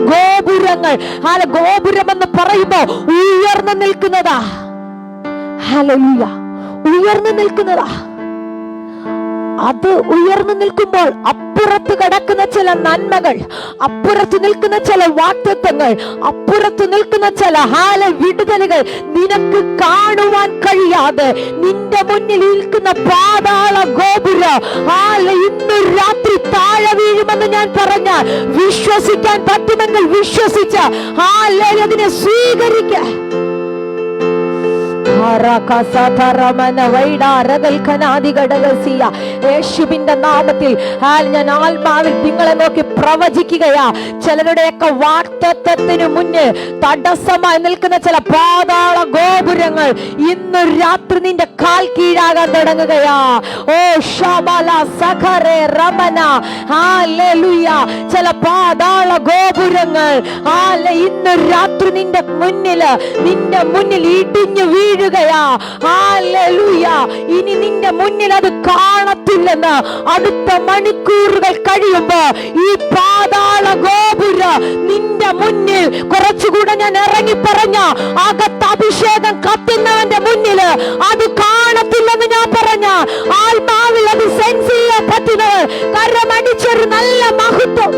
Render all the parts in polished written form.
ഗോപുരങ്ങൾ. ഗോപുരം എന്ന് പറയുമ്പോ ഉയർന്നു നിൽക്കുന്നതാ. ഹല്ലേലൂയ, ഉയർന്നു നിൽക്കുന്നതാ. അത് ഉയർന്നു നിൽക്കുമ്പോൾ അപ്പുറത്ത് കിടക്കുന്ന ചില നന്മകൾ, അപ്പുറത്ത് നിൽക്കുന്ന ചില വാഗ്ദത്തങ്ങൾ, അപ്പുറത്ത് നിൽക്കുന്ന ചില വിടുതലുകൾ നിനക്ക് കാണുവാൻ കഴിയാതെ നിന്റെ മുന്നിൽ നിൽക്കുന്ന പാതാള ഗോപുരം ഇന്ന് രാത്രി താഴെ വീഴുമെന്ന് ഞാൻ പറഞ്ഞാൽ വിശ്വസിക്കാൻ പറ്റുമെങ്കിൽ വിശ്വസിച്ച അതിനെ സ്വീകരിക്ക. യേശുവിന്റെ നാമത്തിൽ ഞാൻ ആത്മാവിൽ നിങ്ങളെ നോക്കി പ്രവചിക്കുകയാ. ചിലരുടെയൊക്കെ വാഗ്ദത്തത്തിന് മുന്നിൽ തടസ്സമായി നിൽക്കുന്ന ചില പാതാള ഗോപുരങ്ങൾ ഇന്ന് രാത്രി നിന്റെ കാൽ കീഴാകാൻ തുടങ്ങുകയാ. ഓ ശബല സഖരെ രമന, ഹല്ലേലൂയ. ചില പാതാള ഗോപുരങ്ങൾ ഇന്ന് രാത്രി നിന്റെ മുന്നിൽ ഇടിഞ്ഞു വീഴുകയാ. ഹല്ലേലൂയ. ഇനി നിന്റെ മുന്നിൽ അത് കാണത്തില്ലെന്ന് അടുത്ത മണിക്കൂറുകൾ കഴിയുമ്പോ ഈ പാതാള ഗോപുരം നിന്റെ മുന്നിൽ കുറച്ചുകൂടെ ഞാൻ ഇറങ്ങി പറഞ്ഞ അകത്ത് അഭിഷേകം കത്തുന്നവന്റെ മുന്നിൽ അത് കാണത്തില്ലെന്ന് ഞാൻ പറഞ്ഞ ആത്മാവിൽ അത് സെൻസ് ചെയ്യാൻ പറ്റുന്നത് കരമടിച്ചൊരു നല്ല മഹത്വം.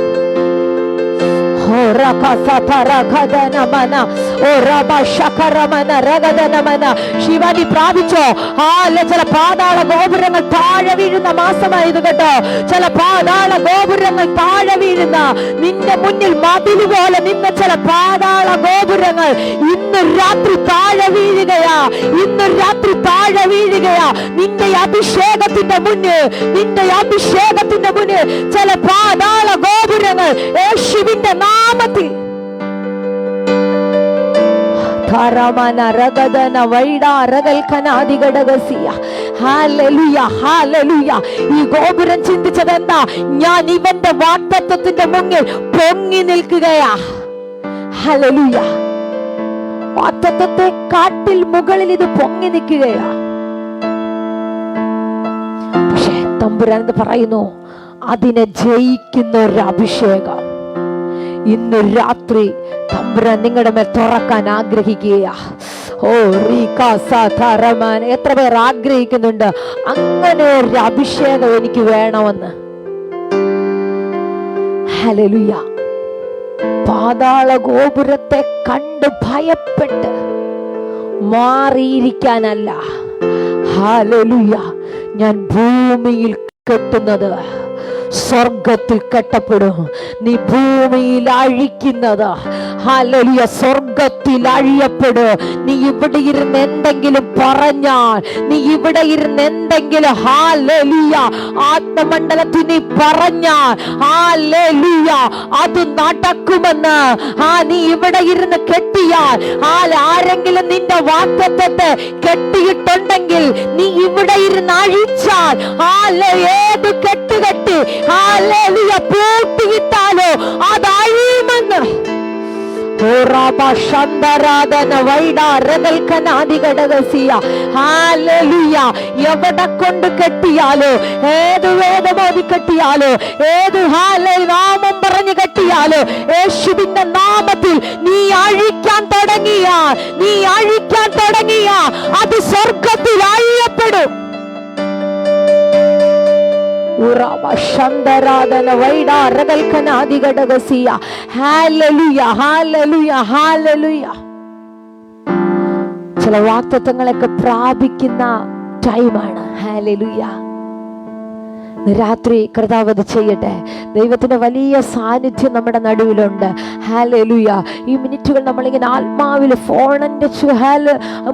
ശിവാനി പ്രാപിച്ചോ? ചില പാതാള ഗോപുരങ്ങൾ താഴെ വീഴുന്ന മാസമായത് കേട്ടോ. ചില പാതാള ഗോപുരങ്ങൾ താഴെ വീഴുന്ന, നിന്റെ മുന്നിൽ മതിൽ പോലെ നിന്ന ചില പാതാള ഗോപുരങ്ങൾ ഇന്ന് രാത്രി താഴെ വീഴുകയാ. ഇന്ന് രാത്രി താഴെ വീഴുകയാ. നിന്റെ അഭിഷേകത്തിന്റെ മുന്നിൽ ചില പാതാള ഗോപുരങ്ങൾ യേശുവിന്റെ നാമത്തിൽ ഈ ഗോപുരം ചിന്തിച്ചത് എന്താ? ഞാൻ ഇവന്റെ വാഗ്ദത്തത്തിന്റെ മുന്നിൽ പൊങ്ങി നിൽക്കുകയാ. ഹല്ലേലൂയ. വാഗ്ദത്തത്തെ കാട്ടിൽ മുകളിൽ ഇത് പൊങ്ങി നിൽക്കുകയാ. പക്ഷേ തമ്പുരാൻ പറയുന്നു, അതിനെ ജയിക്കുന്ന ഒരു അഭിഷേകം ഇന്ന് രാത്രി തമ്പുരാൻ നിങ്ങളുടെ മേൽ തുറക്കാൻ ആഗ്രഹിക്കുകയാ. ഓ റീകാസാധാരമാൻ, എത്ര പേർ ആഗ്രഹിക്കുന്നുണ്ട് അങ്ങനെ ഒരു അഭിഷേകം എനിക്ക് വേണമെന്ന്? ഹല്ലേലൂയ. പാതാള ഗോപുരത്തെ കണ്ട് ഭയപ്പെട്ട് മാറിയിരിക്കാനല്ല. ഹല്ലേലൂയ. ഞാൻ ഭൂമിയിൽ കെട്ടുന്നത് സ്വർഗത്തിൽ കെട്ടപ്പെടും. നീ ഭൂമിയിൽ അഴിക്കുന്നത് ഹല്ലേലൂയ സ്വർഗത്തിൽ അഴിയപ്പെടും. നീ ഇവിടെ ഇരുന്ന് എന്തെങ്കിലും പറഞ്ഞാൽ, നീ ഇവിടെ ഇരുന്ന് എന്തെങ്കിലും ഹല്ലേലൂയ ആത്മമണ്ഡലത്തിൽ നീ പറഞ്ഞാൽ ഹല്ലേലൂയ അത് നടക്കുമെന്ന്. നീ ഇവിടെ ഇരുന്ന് കെട്ടിയാൽ, ആരെങ്കിലും നിന്റെ വാഗ്ദത്തത്തെ കെട്ടിയിട്ടുണ്ടെങ്കിൽ നീ ഇവിടെ ഇരുന്ന് അഴിച്ചാൽ ഏത് കെട്ടുകെട്ടി ഹല്ലേലൂയ പൂട്ടിയിട്ടാലോ അത് അഴിയുമെന്ന്. എവിടെ കൊണ്ട് കെട്ടിയാലോ, ഏത് വേദമോദി കെട്ടിയാലോ, ഏത് നാമം പറഞ്ഞു കെട്ടിയാലോ, യേശുവിന്റെ നാമത്തിൽ നീ അഴിക്കാൻ തുടങ്ങിയ അത് സ്വർഗത്തിൽ അഴിയപ്പെടും. ചില വാഗ്ദത്തങ്ങളൊക്കെ പ്രാപിക്കുന്ന ടൈമാണ്. ഹല്ലേലൂയ. രാത്രി കർത്താവ് അത് ചെയ്യട്ടെ. ദൈവത്തിന്റെ വലിയ സാന്നിധ്യം നമ്മുടെ നടുവിലുണ്ട്. ഹല്ലേലൂയ. ഈ മിനിറ്റുകൾ നമ്മളിങ്ങനെ ആത്മാവിൽ ഫോണിന്റെ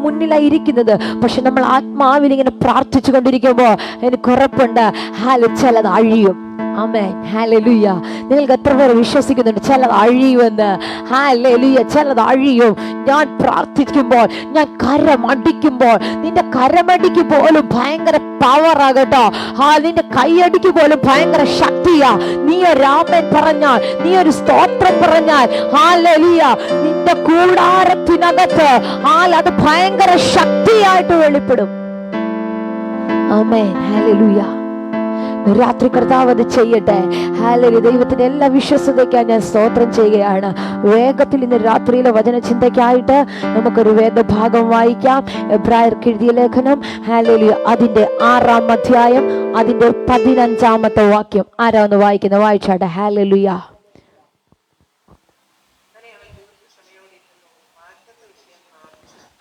മുന്നിലായിരിക്കുന്നത്, പക്ഷെ നമ്മൾ ആത്മാവിൽ ഇങ്ങനെ പ്രാർത്ഥിച്ചു കൊണ്ടിരിക്കുമ്പോൾ എനിക്ക് ഉറപ്പുണ്ട് ചിലത് അഴിയും. ആമേൻ. ഹല്ലേലൂയ. നിങ്ങൾക്ക് എത്ര പേർ വിശ്വസിക്കുന്നുണ്ട് ചിലത് അഴിയുമെന്ന്? ഹല്ലേലൂയ. ചിലത് അഴിയും. ഞാൻ പ്രാർത്ഥിക്കുമ്പോൾ, ഞാൻ കരമടിക്കുമ്പോൾ, നിന്റെ കരമടിക്ക് പോലും ഭയങ്കര പവറാകട്ടോ. നിന്റെ കൈയടിക്ക് പോലും ഭയങ്കര ശക്തിയാ. നീ ഒരു ആമേൻ പറഞ്ഞാൽ, നീ ഒരു സ്തോത്രം പറഞ്ഞാൽ ഹല്ലേലൂയ നിന്റെ കൂടാരത്തിനകത്ത് അത് ഭയങ്കര ശക്തിയായിട്ട് വെളിപ്പെടും. ആമേൻ. ഹല്ലേലൂയ. രാത്രി കർത്താവ് അത് ചെയ്യട്ടെ. ഹല്ലേലൂയ. ദൈവത്തിന്റെ എല്ലാ വിശ്വസ്തതയ്ക്കായി ഞാൻ സ്തോത്രം ചെയ്യുകയാണ്. വേഗത്തിൽ ഇന്ന് രാത്രിയിലെ വചനചിന്തയ്ക്കായിട്ട് നമുക്കൊരു വേദഭാഗം വായിക്കാം. എബ്രായർക്ക് എഴുതിയ ലേഖനം, ഹല്ലേലൂയ, അതിന്റെ 6-ാം അധ്യായം, അതിന്റെ 15-ാമത്തെ വാക്യം. ആരാ ഒന്ന് വായിക്കുന്നത്? വായിച്ചാട്ടെ. ഹല്ലേലൂയ.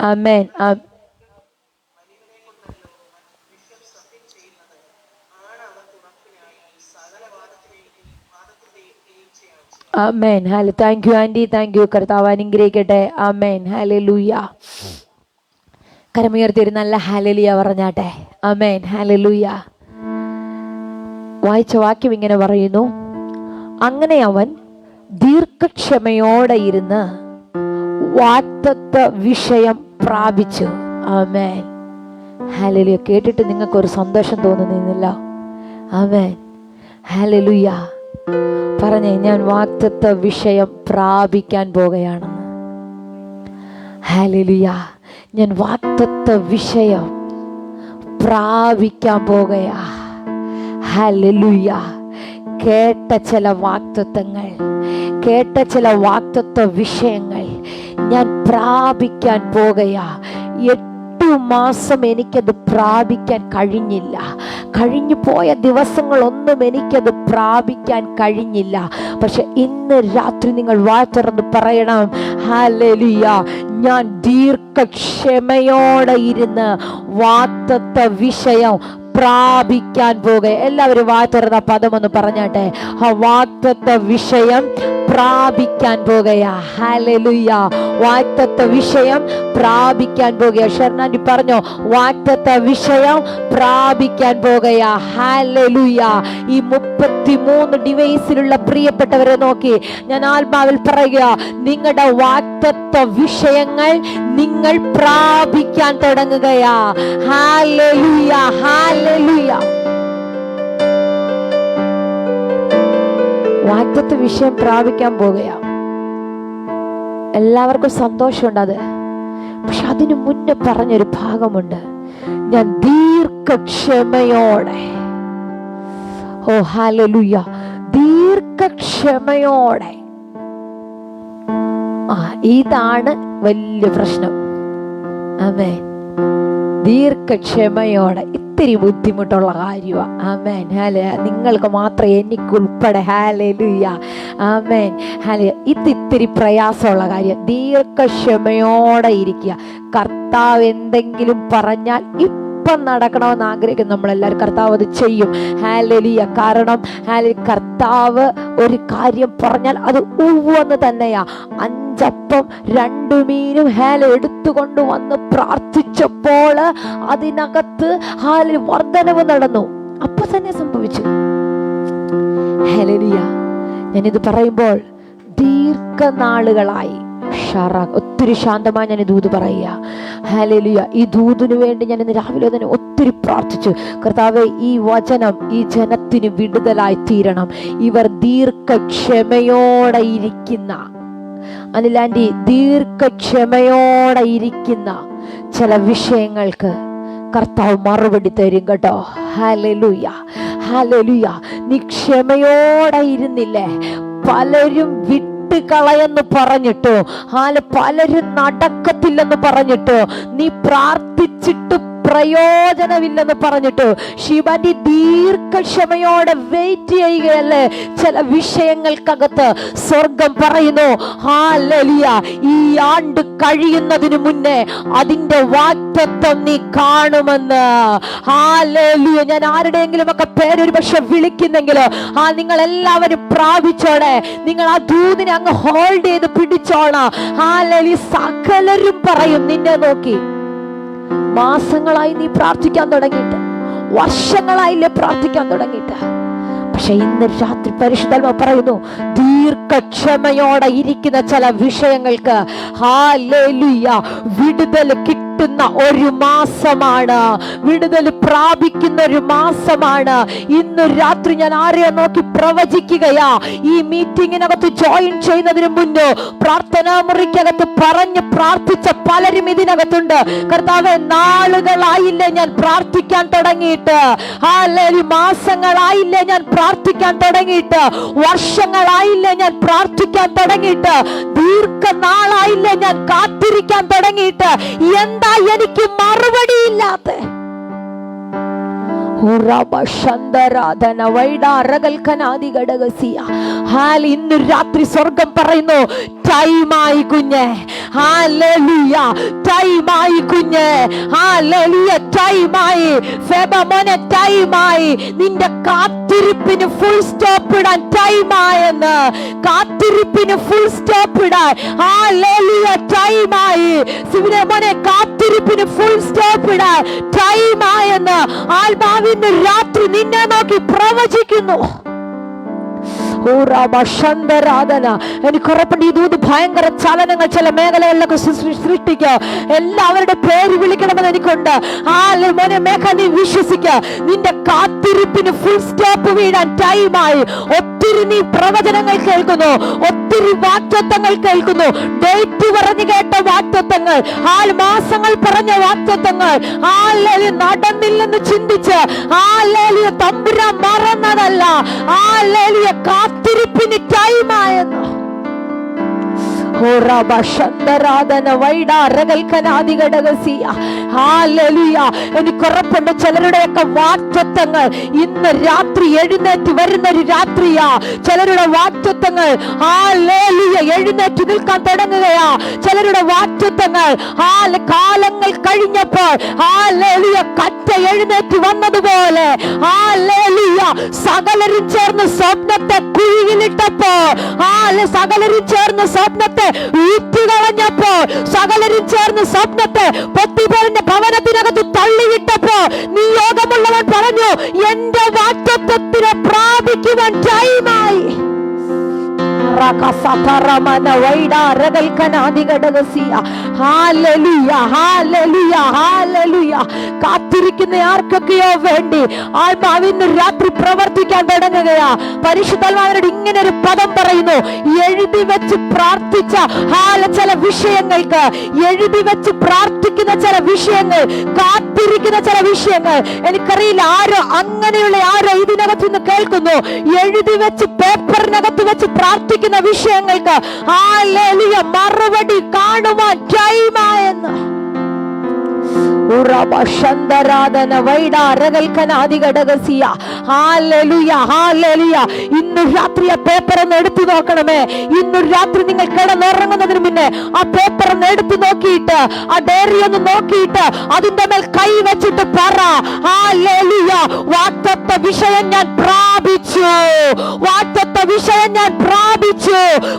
ആമേൻ. ആമേൻ. Thank you aunty, thank you. കർത്താവ് അനുഗ്രഹിക്കട്ടെ. ആമേൻ. ഹല്ലേലൂയ. കരമുയർത്തി ഒരു നല്ല ഹല്ലേലൂയ പറഞ്ഞാട്ടെ. ആമേൻ. ഹല്ലേലൂയ. വായിച്ച വാക്യം ഇങ്ങനെ പറയുന്നു: അങ്ങനെ അവൻ ദീർഘക്ഷമയോടെ ഇരുന്ന് വാഗ്ദത്ത വിഷയം പ്രാപിച്ചു. ആമേൻ. ഹല്ലേലൂയ. കേട്ടിട്ട് നിങ്ങൾക്കൊരു സന്തോഷം തോന്നുന്നില്ല? ആമേൻ. ഹല്ലേലൂയ. പറഞ്ഞേ, ഞാൻ വാഗ്ദത്ത വിഷയം പ്രാപിക്കാൻ പോകുകയാണെന്ന്. ഹല്ലേലൂയ. ഞാൻ വാഗ്ദത്ത വിഷയം പ്രാപിക്കാൻ പോകുകയാ. ഹല്ലേലൂയ. കേട്ട ചില വാഗ്ദത്തങ്ങൾ, കേട്ട ചില വാഗ്ദത്ത വിഷയങ്ങൾ ഞാൻ പ്രാപിക്കാൻ പോകുകയാ. 8 മാസം എനിക്കത് പ്രാപിക്കാൻ കഴിഞ്ഞില്ല. കഴിഞ്ഞു പോയ ദിവസങ്ങളൊന്നും എനിക്കത് പ്രാപിക്കാൻ കഴിഞ്ഞില്ല. പക്ഷെ ഇന്ന് രാത്രി നിങ്ങൾ വായ തുറന്ന് പറയണം, ഹല്ലേലൂയ, ഞാൻ ദീർഘക്ഷമയോടെ ഇരുന്ന് വാഗ്ദത്ത വിഷയം പ്രാപിക്കാൻ പോകുക. എല്ലാവരും വായ തുറന്ന പദമൊന്ന് പറഞ്ഞാട്ടെ. ആ വാഗ്ദത്ത വിഷയം പ്രാപിക്കാൻ പോകുകയാ. ഹല്ലേലൂയ. വാഗ്ദത്ത വിഷയം പ്രാപിക്കാൻ പോകുക. ഷർണാൻഡി പറഞ്ഞോ, വാഗ്ദത്ത വിഷയം പ്രാപിക്കാൻ പോകുകയാ. ഹല്ലേലൂയ. ഈ 33 ഡിവൈസിലുള്ള പ്രിയപ്പെട്ടവരെ നോക്കി ഞാൻ ആത്മാവിൽ പറയുക, നിങ്ങളുടെ വാഗ്ദത്ത വിഷയങ്ങൾ നിങ്ങൾ പ്രാപിക്കാൻ തുടങ്ങുകയാ. ഹല്ലേലൂയ. ഹല്ലേലൂയ. വാഗ്ദത്ത വിഷയം പ്രാപിക്കാൻ പോകുകയാ. എല്ലാവർക്കും സന്തോഷമുണ്ട് അത്. പക്ഷെ അതിനു മുന്നേ പറഞ്ഞൊരു ഭാഗമുണ്ട്, ഞാൻ ദീർഘക്ഷമയോടെ. ഓ ഹല്ലേലൂയ. ദീർഘക്ഷമയോടെ. ഇതാണ് വലിയ പ്രശ്നം. ആമേൻ. ദീർഘക്ഷമയോടെ. ഇത്തിരി ബുദ്ധിമുട്ടുള്ള കാര്യമാണ്. ആമേൻ. നിങ്ങൾക്ക് മാത്രം, എനിക്കുൾപ്പെടെ. ഹല്ലേലൂയ. ആമേൻ. ഇത്തിരി പ്രയാസമുള്ള കാര്യം. ദീർഘക്ഷമയോടെ ഇരിക്കുക. കർത്താവ് എന്തെങ്കിലും പറഞ്ഞാൽ ഇപ്പം നടക്കണമെന്ന് ആഗ്രഹിക്കും നമ്മളെല്ലാവരും. കർത്താവ് അത് ചെയ്യും. ഹല്ലേലൂയ. കാരണം കർത്താവ് ഒരു കാര്യം പറഞ്ഞാൽ അത് ഉവ്വെന്ന് തന്നെയാ. 5 അപ്പം 2 മീനും എടുത്തുകൊണ്ട് വന്ന് പ്രാർത്ഥിച്ചപ്പോൾ അതിനകത്ത് വർദ്ധനവ് നടന്നു. അപ്പൊ തന്നെ സംഭവിച്ചു. ഹല്ലേലൂയ. ഞാനിത് പറയുമ്പോൾ ദീർഘനാളുകളായി ഒത്തിരി ശാന്തമായി ഞാൻ ഈ ദൂത് പറയുക. ഹല്ലേലൂയ. ഈ ദൂതിനു വേണ്ടി ഞാൻ ഇന്ന് രാവിലെ തന്നെ ഒത്തിരി പ്രാർത്ഥിച്ചു. കർത്താവേ, ഈ വചനം ഈ ജനത്തിന് വിടുതലായി തീരണം. ഇവർ ദീർഘക്ഷമയോടെ ഇരിക്കുന്ന, അനിലാൻഡി, ദീർഘക്ഷമയോടെ ഇരിക്കുന്ന ചില വിഷയങ്ങൾക്ക് കർത്താവ് മറുപടി തരും കേട്ടോ. ഹല്ലേലൂയ. ഹല്ലേലൂയ. നീ ക്ഷമയോടെ ഇരുന്നില്ലേ? പലരും കളയെന്ന് പറഞ്ഞിട്ടോ, പലരും നടക്കത്തില്ലെന്ന് പറഞ്ഞിട്ടോ, നീ പ്രാർത്ഥിച്ചിട്ട് പ്രയോജനമില്ലെന്ന് പറഞ്ഞിട്ടോ, ശിവന്റെ ദീർഘക്ഷമയോടെ വെയിറ്റ് ചെയ്യുകയല്ലേ ചില വിഷയങ്ങൾക്കകത്ത്. സ്വർഗം പറയുന്നു, ഹല്ലേലൂയ, ഈ ആണ്ട് കഴിയുന്നതിന് മുന്നേ അതിന്റെ വാഗ്ദത്തം നീ കാണുമെന്ന്. ഹല്ലേലൂയ. ഞാൻ ആരുടെയെങ്കിലും ഒക്കെ പേരൊരു പക്ഷെ വിളിക്കുന്നെങ്കിലോ, നിങ്ങൾ എല്ലാവരും പ്രാപിച്ചോടെ. നിങ്ങൾ ആ ദൂതിനെ അങ്ങ് ഹോൾഡ് ചെയ്ത് പിടിച്ചോളാം. ഹല്ലേലൂയ. സകലരും പറയും നിന്നെ നോക്കി. മാസങ്ങളായി നീ പ്രാർത്ഥിക്കാൻ തുടങ്ങിയിട്ട്, വർഷങ്ങളായില്ലേ പ്രാർത്ഥിക്കാൻ തുടങ്ങിയിട്ട്. പക്ഷെ ഇന്ന് രാത്രി പരിശുദ്ധാത്മാവ് പറയുന്നു, ദീർഘക്ഷമയോടെ ഇരിക്കുന്ന ചില വിഷയങ്ങൾക്ക് ഹല്ലേലൂയ വിടുതൽ കിട്ടുന്ന ഒരു മാസമാണ്, വിടുതൽ പ്രാപിക്കുന്ന ഒരു മാസമാണ്. ഇന്ന് രാത്രി ഞാൻ ആരെയോ നോക്കി പ്രവചിക്കുകയാ. ഈ മീറ്റിങ്ങിനകത്ത് ജോയിൻ ചെയ്യുന്നതിന് മുന്നേ പ്രാർത്ഥനാ മുറിക്കകത്ത് പറഞ്ഞ് പ്രാർത്ഥിച്ച പലരും ഇതിനകത്തുണ്ട്. കർത്താവേ, നാളുകളായില്ലേ ഞാൻ പ്രാർത്ഥിക്കാൻ തുടങ്ങിയിട്ട്, മാസങ്ങളായില്ലേ ഞാൻ പ്രാർത്ഥിക്കാൻ തുടങ്ങിയിട്ട്, വർഷങ്ങളായില്ലേ ഞാൻ പ്രാർത്ഥിക്കാൻ തുടങ്ങിയിട്ട്, ദീർഘനാളായില്ലേ ഞാൻ കാത്തിരിക്കാൻ തുടങ്ങിയിട്ട്, എന്താ എനിക്ക് മറുപടിയില്ലാത്ത? ഇന്ന് രാത്രി സ്വർഗം പറയുന്നു, ടൈമായി കുഞ്ഞെ, ഹല്ലേലൂയ, ടൈമായി കുഞ്ഞെ, ഹല്ലേലൂയ, ടൈമായി ഫെബമോനെ, ടൈമായി. നിന്റെ കാത്തിരിപ്പിന് ഫുൾ സ്റ്റോപ്പ് ഇടാൻ ടൈമായെന്ന്, കാത്തിരിപ്പിന് ഫുൾ സ്റ്റോപ്പ് ഇടാൻ, ഹല്ലേലൂയ, ടൈമായി. സിവിനെമോനെ, കാത്തിരിപ്പിന് ഫുൾ സ്റ്റോപ്പ് ഇടാൻ ടൈമായെന്ന് ആത്മാവിന്റെ രാത്രി നിന്നെ നോക്കി പ്രവചിക്കുന്നു. എനിക്ക് ഉറപ്പുണ്ട് ഈ ദൂത് ഭയങ്കര ചലനങ്ങൾ ചില മേഖലകളിലൊക്കെ സൃഷ്ടിക്കുക. എല്ലാവരുടെ പേര് വിളിക്കണമെന്ന് എനിക്കുണ്ട്. മോനെ മേഘ, നീ വിശ്വസിക്കുക, നിന്റെ കാത്തിരിപ്പിന് ഫുൾ സ്റ്റോപ്പ് വീഴാൻ ടൈമായി. ഒത്തിരി നീ പ്രവചനങ്ങൾ കേൾക്കുന്നു, ഒത്തിരി വാഗ്ദത്തങ്ങൾ കേൾക്കുന്നു, ഡേറ്റ് പറഞ്ഞു കേട്ട വാഗ്ദത്തങ്ങൾ, മാസങ്ങൾ പറഞ്ഞ വാഗ്ദത്തങ്ങൾ നടന്നില്ലെന്ന് ചിന്തിച്ച് തമ്പുരാൻ മറന്നതല്ല. കാത്തിരിപ്പിന് ടൈമായെന്ന് എനിക്കുറപ്പുണ്ട് ചിലരുടെയൊക്കെ വാഗ്ദത്തങ്ങൾ ഇന്ന് രാത്രി എഴുന്നേറ്റ് വരുന്ന ഒരു രാത്രിയാ. ചിലരുടെ വാഗ്ദത്തങ്ങൾ എഴുന്നേറ്റ് നിൽക്കാൻ തുടങ്ങുകയാ. ചിലരുടെ വാഗ്ദത്തങ്ങൾ കാലങ്ങൾ കഴിഞ്ഞപ്പോൾ കറ്റ എഴുന്നേറ്റ് വന്നതുപോലെ സകലരും ചേർന്ന് സ്വപ്നത്തെ കുഴിയിലിട്ടപ്പോ, സകലരും ചേർന്ന് സ്വപ്നത്തെ കളഞ്ഞപ്പോ, സകലരും ചേർന്ന് സ്വപ്നത്തെ പൊത്തിപ്പോലിന്റെ ഭവനത്തിനകത്ത് തള്ളിവിട്ടപ്പോ, നിയോഗമുള്ളവൻ പറഞ്ഞു, എന്റെ വാഗ്ദത്തത്തിനെ പ്രാപിക്കുവാൻ ടൈമായി. കാത്തിരിക്കുന്ന ആർക്കൊക്കെയോ വേണ്ടി ആത്മാവിന് രാത്രി പ്രവർത്തിക്കാൻ തുടങ്ങുകയാ. പരിശുദ്ധാത്മാവിനോട് ഇങ്ങനെ ഒരു പദം പറയുന്നു, എഴുതി വെച്ച് പ്രാർത്ഥിച്ച ചില വിഷയങ്ങൾക്ക്, എഴുതി വെച്ച് പ്രാർത്ഥിക്കുന്ന ചില വിഷയങ്ങൾ, കാത്തിരിക്കുന്ന ചില വിഷയങ്ങൾ, എനിക്കറിയില്ല ആരോ അങ്ങനെയുള്ള ആരോ ഇതിനകത്ത് നിന്ന് കേൾക്കുന്നു. എഴുതി വെച്ച് പേപ്പറിനകത്ത് വെച്ച് പ്രാർത്ഥിക്കുന്ന വിഷയങ്ങൾക്ക് മറുപടി കാണുവാൻ ടൈമായെന്ന്. ഇന്ന് രാത്രി ആ പേപ്പർ ഒന്ന് എടുത്തു നോക്കണമേ. ഇന്ന് രാത്രി നിങ്ങൾ കിടന്നുറങ്ങുന്നതിന് മുന്നേ ആ പേപ്പർ ഒന്ന് എടുത്തു നോക്കിയിട്ട്, ആ ഡയറി ഒന്ന് നോക്കിയിട്ട് അതിന്റെ മേൽ കൈ വെച്ചിട്ട് പറ, വാഗ്ദത്ത വിഷയം ഞാൻ പ്രാപിച്ചു, വാഗ്ദത്ത വിഷയം ഞാൻ പ്രാപിച്ചു,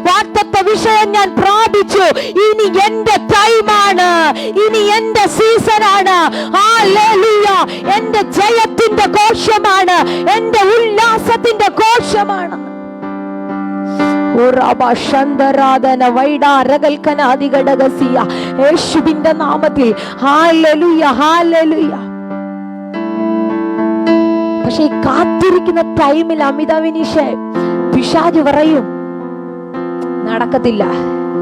വാഗ്ദത്ത വിഷയം ഞാൻ പ്രാപിച്ചു. ഇനി എന്റെ ടൈമാണ്, ഇനി എന്റെ സീസണാണ്. എന്റെ ജയത്തിന്റെ ഘോഷമാണ്, എന്റെ ഉല്ലാസത്തിന്റെ ഘോഷമാണ്. യേശുവിന്റെ നാമത്തിൽ ഹല്ലേലൂയ, ഹല്ലേലൂയ. പക്ഷെ ഈ കാത്തിരിക്കുന്ന ടൈമിൽ അമിതാവിനിഷേ പിശാച് പറയും, നടക്കത്തില്ല.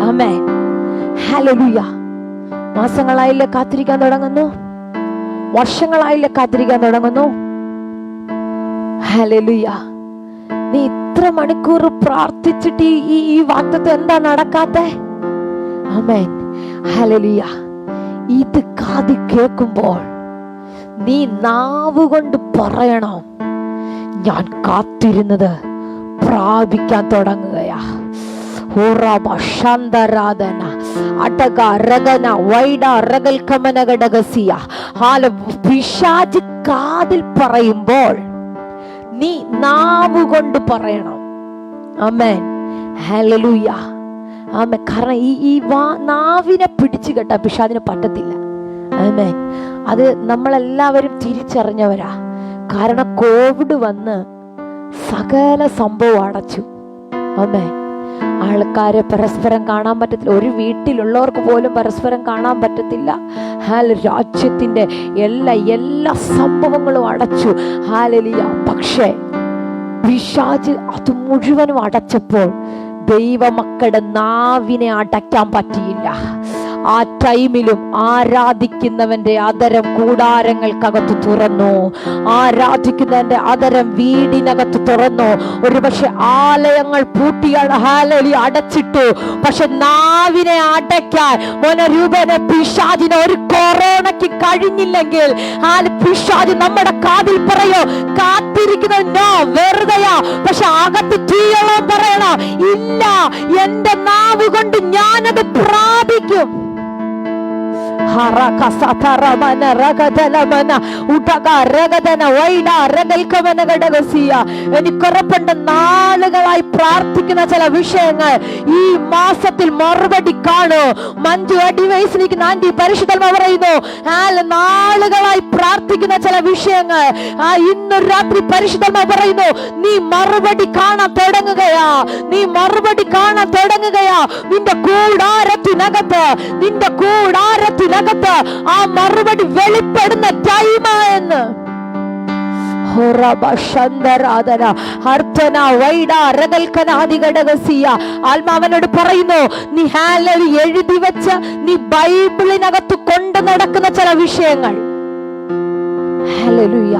ആമേൻ, ഹല്ലേലൂയ. മാസങ്ങളായില്ലേ കാത്തിരിക്കാൻ തുടങ്ങുന്നു, വർഷങ്ങളായില്ലേ കാത്തിരിക്കാൻ തുടങ്ങുന്നു. ഹല്ലേലൂയ. നീ ഇത്ര മണിക്കൂർ പ്രാർത്ഥിച്ചിട്ട് ഈ വാഗ്ദത്തം എന്താ നടക്കാത്തെ? ആമേൻ, ഹല്ലേലൂയ. ഇത് കാതി കേൾക്കുമ്പോൾ നീ നാവ് കൊണ്ട് പറയണം, ഞാൻ കാത്തിരുന്നത് പ്രാപിക്കാൻ തുടങ്ങുകയാ. പിശാച് കാതിൽ പറയുമ്പോൾ നീ നാവ് കൊണ്ട് പറയണം. ആമേൻ, ഹല്ലേലൂയ, ആമേൻ. കാരണം ഈ നാവിനെ പിടിച്ചു കെട്ടാൻ പിശാചിന് പറ്റത്തില്ല. ആമേൻ. അത് നമ്മളെല്ലാവരും തിരിച്ചറിഞ്ഞവരാ. കാരണം കോവിഡ് വന്ന് സകല സംഭവം അടച്ചു. ആമേൻ. ആൾക്കാരെ പരസ്പരം കാണാൻ പറ്റത്തില്ല. ഒരു വീട്ടിലുള്ളവർക്ക് പോലും പരസ്പരം കാണാൻ പറ്റത്തില്ല. രാജ്യത്തിന്റെ എല്ലാ സംഭവങ്ങളും അടച്ചു. ഹാലലിയ. പക്ഷേ പിശാച് അത് മുഴുവനും അടച്ചപ്പോൾ ദൈവമക്കളുടെ നാവിനെ അടയ്ക്കാൻ പറ്റിയില്ല. ആ ടൈമിലും ആരാധിക്കുന്നവന്റെ അതരം കൂടാരങ്ങൾക്കകത്ത് തുറന്നു. ആരാധിക്കുന്നവന്റെ അതരം വീടിനകത്ത് തുറന്നു. ഒരുപക്ഷെ ആലയങ്ങൾ പൂട്ടിയാണ് ഹാലലി അടച്ചിട്ടു. പക്ഷെ നാവിനെ അടയ്ക്കാൻ മോനരൂപനെ പിശാചിന് ഒരു കൊറോണയ്ക്ക് കഴിഞ്ഞില്ലെങ്കിൽ പിശാച് നമ്മുടെ കാതിൽ പറയോ കാത്തിരിക്കുന്നത് നോ വെറുതെയാ. പക്ഷെ അകത്ത് തീയോളം പറയണം ഇല്ല, എന്റെ നാവ് കൊണ്ട് ഞാനത് പ്രാപിക്കും. എനിക്കുറപ്പുണ്ട് നാളുകളായി പ്രാർത്ഥിക്കുന്ന ചില വിഷയങ്ങൾ ഈ മാസത്തിൽ മറുപടി കാണൂ. മഞ്ജു അടിവയസ്സിലേക്ക് ആന്റി പരിശുദ്ധമ പറയുന്നു നാളുകളായി പ്രാർത്ഥിക്കുന്ന ചില വിഷയങ്ങൾ ഇന്നൊരു രാത്രി പരിശുദ്ധമ പറയുന്നു നീ മറുപടി കാണാൻ തുടങ്ങുകയാ. നീ മറുപടി കാണാൻ തുടങ്ങുകയാ. നിന്റെ കൂടാരത്തിനകത്ത് ആ മറുപടി വെളിപ്പെടുന്ന ടൈമായെന്ന് ആത്മാവനോട് പറയുന്നു നീ ഹാലലി എഴുതി വെച്ച് നീ ബൈബിളിനകത്ത് കൊണ്ടു നടക്കുന്ന ചില വിഷയങ്ങൾ ഹല്ലേലൂയ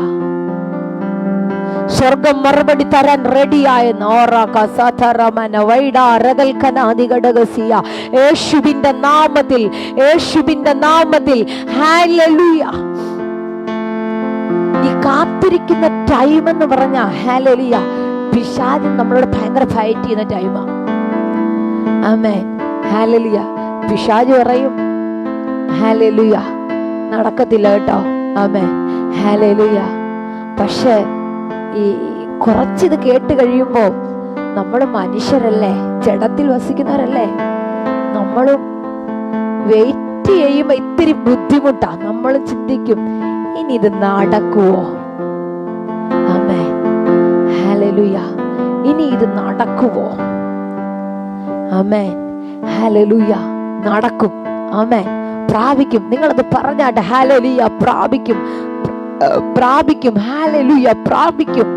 സ്വർഗം മറുപടി തരാൻ റെഡിയായെന്ന്. യേശുവിന്റെ നാമത്തിൽ ഹല്ലേലൂയ. ഈ കാത്തിരിക്കുന്ന ടൈം എന്ന് പറഞ്ഞ ഹല്ലേലൂയ പിശാച് നമ്മളോട് ഭയങ്കര ഫൈറ്റ് ചെയ്യുന്ന ടൈമാ. ആമേൻ ഹല്ലേലൂയ. പിശാച് പറയും ഹല്ലേലൂയ നടക്കത്തില്ല കേട്ടോ. ആമേൻ ഹല്ലേലൂയ. പക്ഷേ ഈ കുറച്ചിത് കേട്ട് കഴിയുമ്പോൾ നമ്മൾ മനുഷ്യരല്ലേ, ജഡത്തിൽ വസിക്കുന്നവരല്ലേ, നമ്മളും വെയിറ്റ് ചെയ്യുമ്പോ ഇത്തിരി ബുദ്ധിമുട്ടാ. നമ്മൾ ചിന്തിക്കും ഇനി ഇത് നടക്കുവോ? ആമേൻ ഹല്ലേലൂയ. ഇനി ഇത് നടക്കുവോ? ആമേൻ ഹല്ലേലൂയ. നടക്കും. ആമേൻ പ്രാപിക്കും. നിങ്ങളത് പറഞ്ഞാട്ടെ ഹല്ലേലൂയ. പ്രാപിക്കും ഹല്ലേലൂയ പ്രാപിക്കും.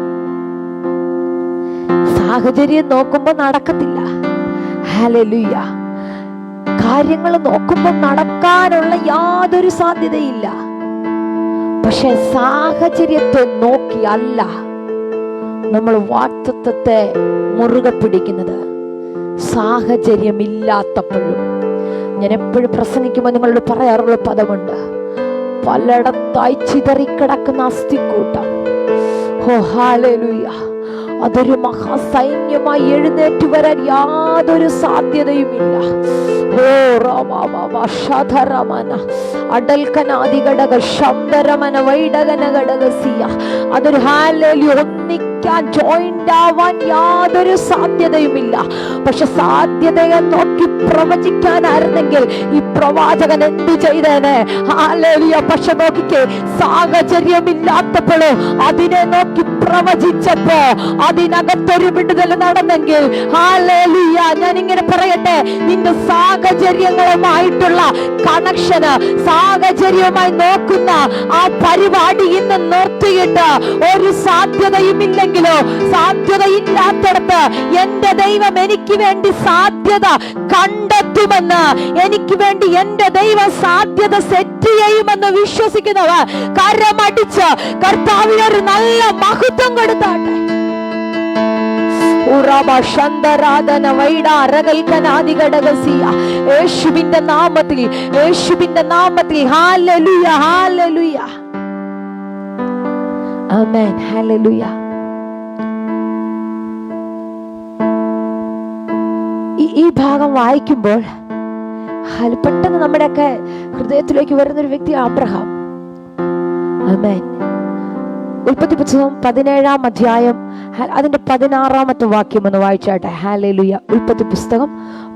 സാഹചര്യം നോക്കുമ്പോ നടക്കത്തില്ല. ഹല്ലേലൂയ. കാര്യങ്ങൾ നോക്കുമ്പോ നടക്കാനുള്ള യാതൊരു സാധ്യതയില്ല. പക്ഷെ സാഹചര്യത്തെ നോക്കിയല്ല നമ്മൾ വാക്തത്വത്തെ മുറുകെ പിടിക്കുന്നത്. സാഹചര്യമില്ലാത്തപ്പോഴും ഞാൻ എപ്പോഴും പ്രസംഗിക്കുമ്പോൾ നിങ്ങളോട് പറയാറുള്ള പദമുണ്ട്, പലയിടത്തായി ചിതറിക്കിടക്കുന്ന അസ്ഥിക്കൂട്ടം ഹല്ലേലൂയ അതൊരു മഹാസൈന്യമായി എഴുന്നേറ്റ് വരാൻ യാതൊരു സാധ്യതയുമില്ല. അതൊരു ഹാലേലൂയ ഒന്നിക്കാൻ ജോയിന്റ് ആവാൻ യാതൊരു സാധ്യതയുമില്ല. പക്ഷെ സാധ്യതയെ നോക്കി പ്രവചിക്കാനായിരുന്നെങ്കിൽ ഈ പ്രവാചകൻ എന്ത് ചെയ്തേനെ? ഹാലേലൂയ. പക്ഷെ നോക്കിക്കേ, സാഹചര്യമില്ലാത്തപ്പോഴോ അതിനെ നോക്കി പ്രവചിച്ചപ്പോ അതിനകത്തൊരു വിടുതൽ നടന്നെങ്കിൽ ഹല്ലേലൂയ. ഞാൻ ഇങ്ങനെ പറയട്ടെ, നിന്റെ സാഹചര്യങ്ങളുമായിട്ടുള്ള കണക്ഷന്, സാഹചര്യവുമായി നോക്കുന്ന ആ പരിപാടി ഇന്ന് നിർത്തിയിട്ട് ഒരു സാധ്യതയും ഇല്ലെങ്കിലോ, സാധ്യതയില്ലാത്തടത്ത് എന്റെ ദൈവം എനിക്ക് വേണ്ടി സാധ്യത കണ്ടെത്തുമെന്ന്, എനിക്ക് വേണ്ടി എന്റെ ദൈവം സാധ്യത സെറ്റ് ചെയ്യുമെന്ന് വിശ്വസിക്കുന്നവർ കരമടിച്ച് കർത്താവിനൊരു നല്ല മഹത്വം കൊടുത്താട്ടെ. യേശുവിന്റെ നാമത്തിൽ, യേശുവിന്റെ നാമത്തിൽ ഹല്ലേലൂയ ഹല്ലേലൂയ ആമേൻ ഹല്ലേലൂയ. ഈ ഭാഗം വായിക്കുമ്പോൾ പെട്ടെന്ന് നമ്മുടെയൊക്കെ ഹൃദയത്തിലേക്ക് വരുന്നൊരു വ്യക്തി അബ്രഹാം. ആമേൻ. ഉൽപ്പത്തി പുസ്തകം 17-ാം അധ്യായം അതിന്റെ 16-ാമത്തെ വാക്യം ഒന്ന് വായിച്ചാട്ടെ. ഹല്ലേലൂയ. ഉൽപ്പത്തി പുസ്തകം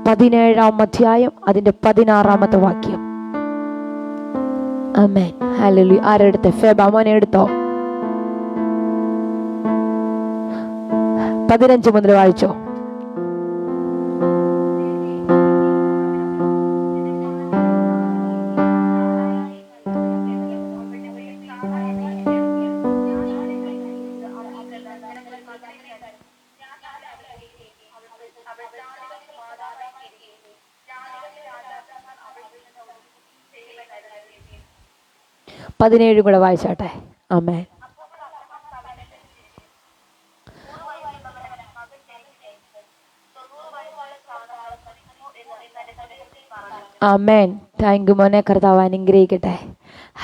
17-ാം അധ്യായം അതിന്റെ 16-ാമത്തെ വാക്യം. Amen hallelujah. ആരെടുത്തെ? ഫെബാമോനെ എടുത്തോ? 15 മുതൽ വായിച്ചോ. 17 കൂടെ വായിച്ചാട്ടെ. ആമേൻ. ആമേൻ. താങ്ക് യു മോനെ. കർത്താവ് അനുഗ്രഹിക്കട്ടെ.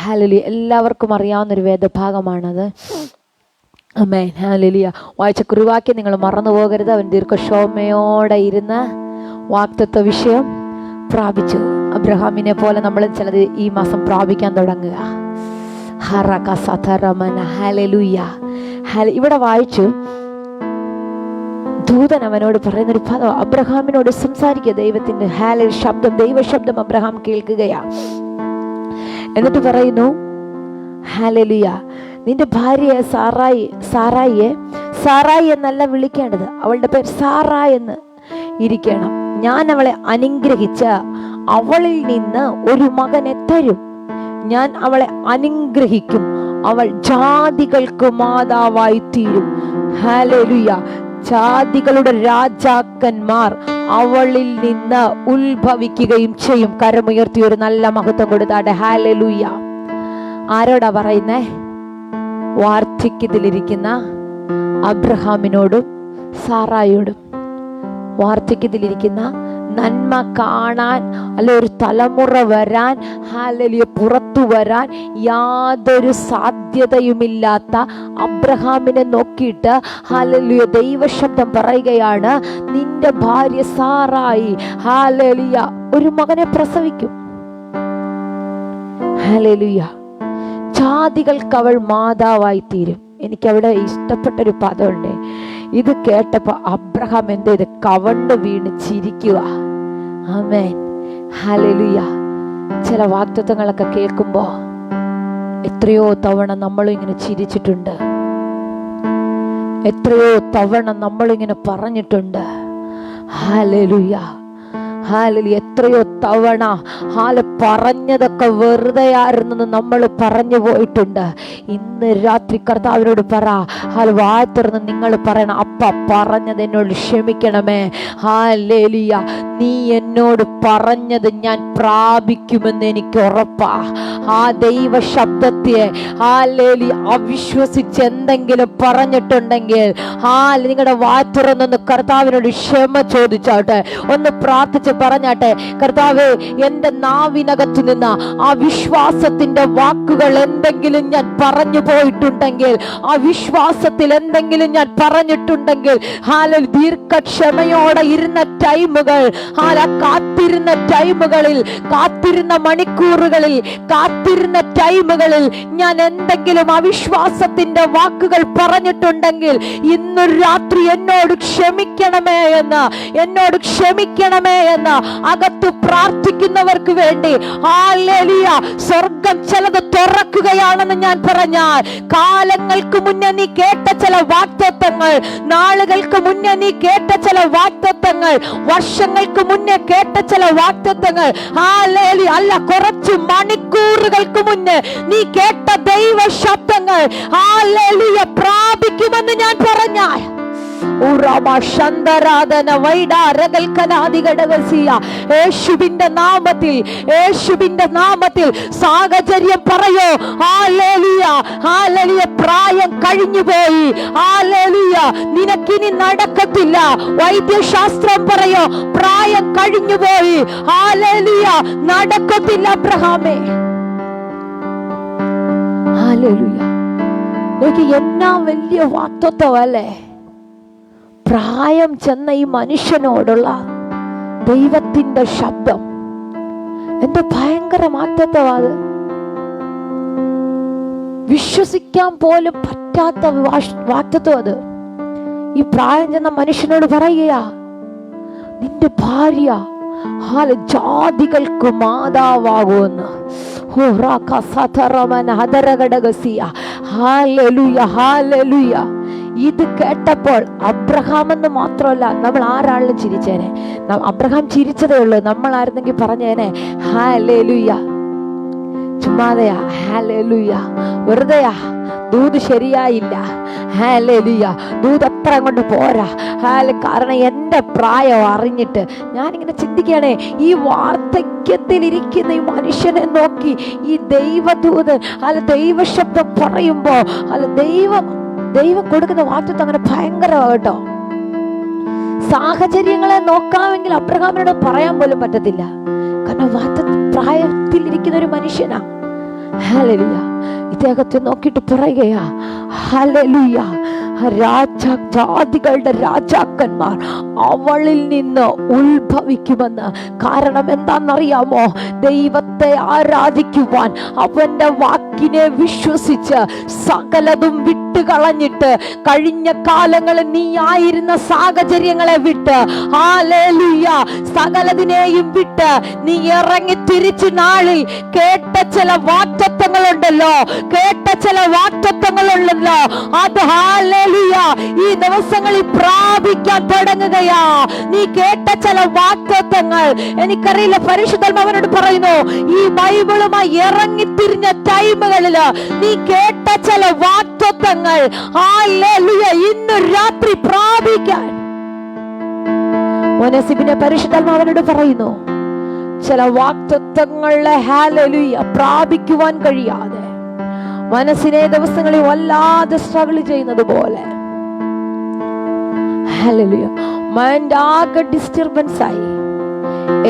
ഹല്ലേലൂയ. എല്ലാവർക്കും അറിയാവുന്നൊരു വേദഭാഗമാണത്. ആമേൻ. ഹല്ലേലൂയ. വായിച്ച കുറുവാക്യം നിങ്ങൾ മറന്നു പോകരുത്. അവൻ ദീർഘക്ഷോമയോടെ ഇരുന്ന് വാഗ്ദത്ത വിഷയം പ്രാപിച്ചു. അബ്രഹാമിനെ പോലെ നമ്മൾ ചിലത് ഈ മാസം പ്രാപിക്കാൻ തുടങ്ങുക. ഹല്ലേലൂയ. ഇവിടെ വായിച്ചു, ദൂതൻ അവനോട് പറയുന്നൊരു പദം, അബ്രഹാമിനോട് സംസാരിക്കുക. ദൈവത്തിന്റെ ശബ്ദം, ദൈവശബ്ദം അബ്രഹാം കേൾക്കുകയാ. എന്നിട്ട് പറയുന്നു, ഹല്ലേലൂയ, നിന്റെ ഭാര്യയെ സാറായി എന്നല്ല വിളിക്കേണ്ടത്, അവളുടെ പേര് സാറായി എന്ന് ഇരിക്കണം. ഞാൻ അവളെ അനുഗ്രഹിച്ച് അവളിൽ നിന്ന് ഒരു മകനെ തരും. ഞാൻ അവളെ അനുഗ്രഹിക്കും, അവൾ ജാതികൾക്ക് മാതാവായി തീരും. ഹല്ലേലൂയ. ജാതികളുടെ രാജാക്കന്മാർ അവളിൽ നിന്ന് ഉത്ഭവിക്കുകയും ചെയ്യും. കരമുയർത്തി ഒരു നല്ല മഹത്വം കൊടുത്താട്ടെ. ഹല്ലേലൂയ. ആരോടാ പറയുന്നേ? വാർദ്ധക്യത്തിലിരിക്കുന്ന അബ്രഹാമിനോടും സാറായോടും. വാർദ്ധക്യത്തിലിരിക്കുന്ന, നന്മ കാണാൻ, അല്ലെ ഒരു തലമുറ വരാൻ, ഹല്ലേലൂയ, പുറത്തു വരാൻ യാതൊരു സാധ്യതയുമില്ലാത്ത അബ്രഹാമിനെ നോക്കിയിട്ട് ഹല്ലേലൂയ ദൈവശബ്ദം പറയുകയാണ്, നിന്റെ ഭാര്യ സാറായി ഹല്ലേലൂയ ഒരു മകനെ പ്രസവിക്കും. ഹല്ലേലൂയ. ജാതികൾക്ക് അവൾ മാതാവായി തീരും. എനിക്കവിടെ ഇഷ്ടപ്പെട്ടൊരു പദമുണ്ട്. ഇത് കേട്ടപ്പോ അബ്രഹാം എന്ത് ചെയ്ത്? കവണ്ട് വീണ് ചിരിക്കുക. ആമേൻ. ഹല്ലേലൂയ. ചില വാഗ്ദത്തങ്ങളൊക്കെ കേൾക്കുമ്പോ എത്രയോ തവണ നമ്മളും ഇങ്ങനെ ചിരിച്ചിട്ടുണ്ട്. എത്രയോ തവണ നമ്മളിങ്ങനെ പറഞ്ഞിട്ടുണ്ട്. ഹല്ലേലൂയ. ഹല്ലേലൂയ. എത്രയോ തവണ പറഞ്ഞതൊക്കെ വെറുതെ ആയിരുന്നെന്ന് നമ്മൾ പറഞ്ഞു പോയിട്ടുണ്ട്. ഇന്ന് രാത്രി കർത്താവിനോട് പറ, വായ തുറന്ന് നിങ്ങൾ പറയണം, അപ്പ പറഞ്ഞത് എന്നോട് ക്ഷമിക്കണമേ. ഹല്ലേലൂയ. നീ എന്നോട് പറഞ്ഞത് ഞാൻ പ്രാപിക്കുമെന്ന് എനിക്ക് ഉറപ്പാ. ആ ദൈവ ശബ്ദത്തെ ഹല്ലേലൂയ അവിശ്വസിച്ച് എന്തെങ്കിലും പറഞ്ഞിട്ടുണ്ടെങ്കിൽ നിങ്ങളുടെ വായ തുറന്നൊന്ന് കർത്താവിനോട് ക്ഷമ ചോദിച്ചാട്ടെ. ഒന്ന് പ്രാർത്ഥിച്ച് പറഞ്ഞാട്ടെ, കർത്താവേ, എന്റെ നാവിനകത്തു നിന്ന് ആ വിശ്വാസത്തിന്റെ വാക്കുകൾ എന്തെങ്കിലും ഞാൻ പറഞ്ഞു പോയിട്ടുണ്ടെങ്കിൽ, ആ വിശ്വാസത്തിൽ എന്തെങ്കിലും ഞാൻ പറഞ്ഞിട്ടുണ്ടെങ്കിൽ, ദീർഘക്ഷമയോടെ ഇരുന്ന ടൈമുകൾ, കാത്തിരുന്ന ടൈമുകളിൽ, കാത്തിരുന്ന മണിക്കൂറുകളിൽ, കാത്തിരുന്ന ടൈമുകളിൽ ഞാൻ എന്തെങ്കിലും അവിശ്വാസത്തിന്റെ വാക്കുകൾ പറഞ്ഞിട്ടുണ്ടെങ്കിൽ ഇന്നു രാത്രി എന്നോട് ക്ഷമിക്കണമേ എന്ന് അകത്ത് പ്രാർത്ഥിക്കുന്നവർക്ക് വേണ്ടി ഹല്ലേലൂയ സ്വർഗം ചിലത് തുറക്കുകയാണെന്ന് ഞാൻ പറഞ്ഞാൽ, കാലങ്ങൾക്ക് മുന്നേ നീ കേട്ട ചില വാഗ്ദത്തങ്ങൾ, നാളുകൾക്ക് മുന്നേ നീ കേട്ട ചില വാഗ്ദത്തങ്ങൾ, വർഷങ്ങൾക്ക് മുന്നേ കേട്ട ചില വാഗ്ദത്തങ്ങൾ, ഹല്ലേലൂയ, അല്ല കുറച്ച് മണിക്കൂറുകൾക്ക് മുന്നേ നീ കേട്ട ദൈവ ശബ്ദങ്ങൾ ഹല്ലേലൂയ പ്രാപിക്കുമെന്ന് ഞാൻ പറഞ്ഞാൽ, യേശുവിന്റെ നാമത്തിൽ സാഹചര്യം പറയോ, ഹല്ലേലൂയ, ഹല്ലേലൂയ, പ്രായം കഴിഞ്ഞുപോയി, ഹല്ലേലൂയ, നിനക്കിനി നടക്കത്തില്ല. വൈദ്യശാസ്ത്രം പറയോ, പ്രായം കഴിഞ്ഞുപോയി, ഹല്ലേലൂയ, നടക്കത്തില്ല അബ്രഹാമേ. ഹല്ലേലൂയ. നോക്കി, എന്നാ വലിയ വാഗ്ദത്തമല്ലേ പ്രായം ചെന്ന ഈ മനുഷ്യനോടുള്ള ദൈവത്തിന്റെ ശബ്ദം. എന്ത് ഭയങ്കര വാഗ്ദത്തമാണ്. വിശ്വസിക്കാൻ പോലും പറ്റാത്ത വാഗ്ദത്തം അത്. ഈ പ്രായം ചെന്ന മനുഷ്യനോട് പറയുകയാ, നിന്റെ ഭാര്യ ജാതികൾക്ക് മാതാവാകുമെന്ന്. ഇത് കേട്ടപ്പോൾ അബ്രഹാം എന്ന് മാത്രമല്ല, നമ്മൾ ആരാളിലും ചിരിച്ചേനെ. അബ്രഹാം ചിരിച്ചതേ ഉള്ളൂ. നമ്മളായിരുന്നെങ്കിൽ പറഞ്ഞേനെ ഹല്ലേലൂയ, ചുമ്മാതെയാ, ഹല്ലേലൂയ, വെറുതെയാ, ദൂത് ശരിയായില്ല. ഹല്ലേലൂയ. ദൂത് അത്ര കൊണ്ട് പോരാ. കാരണം എൻ്റെ പ്രായം അറിഞ്ഞിട്ട് ഞാനിങ്ങനെ ചിന്തിക്കുകയാണേ, ഈ വാർദ്ധക്യത്തിൽ ഇരിക്കുന്ന ഈ മനുഷ്യനെ നോക്കി ഈ ദൈവദൂത് ദൈവശബ്ദം പറയുമ്പോ ദൈവം കൊടുക്കുന്ന വാഗ്ദത്തം അങ്ങനെ ഭയങ്കരമാണ് കേട്ടോ. സാഹചര്യങ്ങളെ നോക്കാമെങ്കിൽ അബ്രഹാമിനോട് പറയാൻ പോലും പറ്റത്തില്ല. കാരണം പ്രായത്തിൽ ഇരിക്കുന്ന ഒരു മനുഷ്യനാ. ഹല്ലേലൂയ. ഇദ്ദേഹത്തെ നോക്കിയിട്ട് പറയുകയാ, ഹല്ലേലൂയ, ജാതികളുടെ രാജാക്കന്മാർ അവളിൽ നിന്ന് ഉത്ഭവിക്കുമെന്ന്. കാരണം എന്താണെന്നറിയാമോ? ദൈവത്തെ ആരാധിക്കുവാൻ അവന്റെ വാക്കിനെ വിശ്വസിച്ച് സകലതും വിട്ടുകളഞ്ഞിട്ട്, കഴിഞ്ഞ കാലങ്ങളിൽ നീ ആയിരുന്ന സാഹചര്യങ്ങളെ വിട്ട്, ഹല്ലേലൂയ, സകലതിനെയും വിട്ട് നീ ഇറങ്ങി തിരിച്ചു നാളിൽ കേട്ട ചില വാഗ്ദത്തങ്ങളുണ്ടല്ലോ, അത് ഹല്ലേലൂയ ഈ ദിവസങ്ങളിൽ പ്രാപിക്കാൻ തുടങ്ങുകയാ. നീ കേട്ട ചില വാഗ്ദത്തങ്ങൾ, എനിക്കറിയില്ല, പരിശുദ്ധാത്മാവിനോട് പറയുന്നു, ഈ ബൈബിളുമായി ഇറങ്ങിത്തിരിഞ്ഞ ടൈമുകളില് നീ കേട്ട ചില വാഗ്ദത്തങ്ങൾ ഹല്ലേലൂയ ഇന്ന് രാത്രി പ്രാപിക്കാൻ മോനസിബിനെ പരിശുദ്ധാത്മാവിനോട് പറയുന്നു. ചില വാഗ്ദത്തങ്ങളെ ഹല്ലേലൂയ പ്രാപിക്കുവാൻ കഴിയാതെ മനസ്സിനെ ദിവസങ്ങളിൽ വല്ലാതെ സ്ട്രഗിൾ ചെയ്യുന്നത് പോലെ ഹല്ലേലൂയ മൈൻഡ് ആകെ ഡിസ്റ്റർബൻസ് ആയി,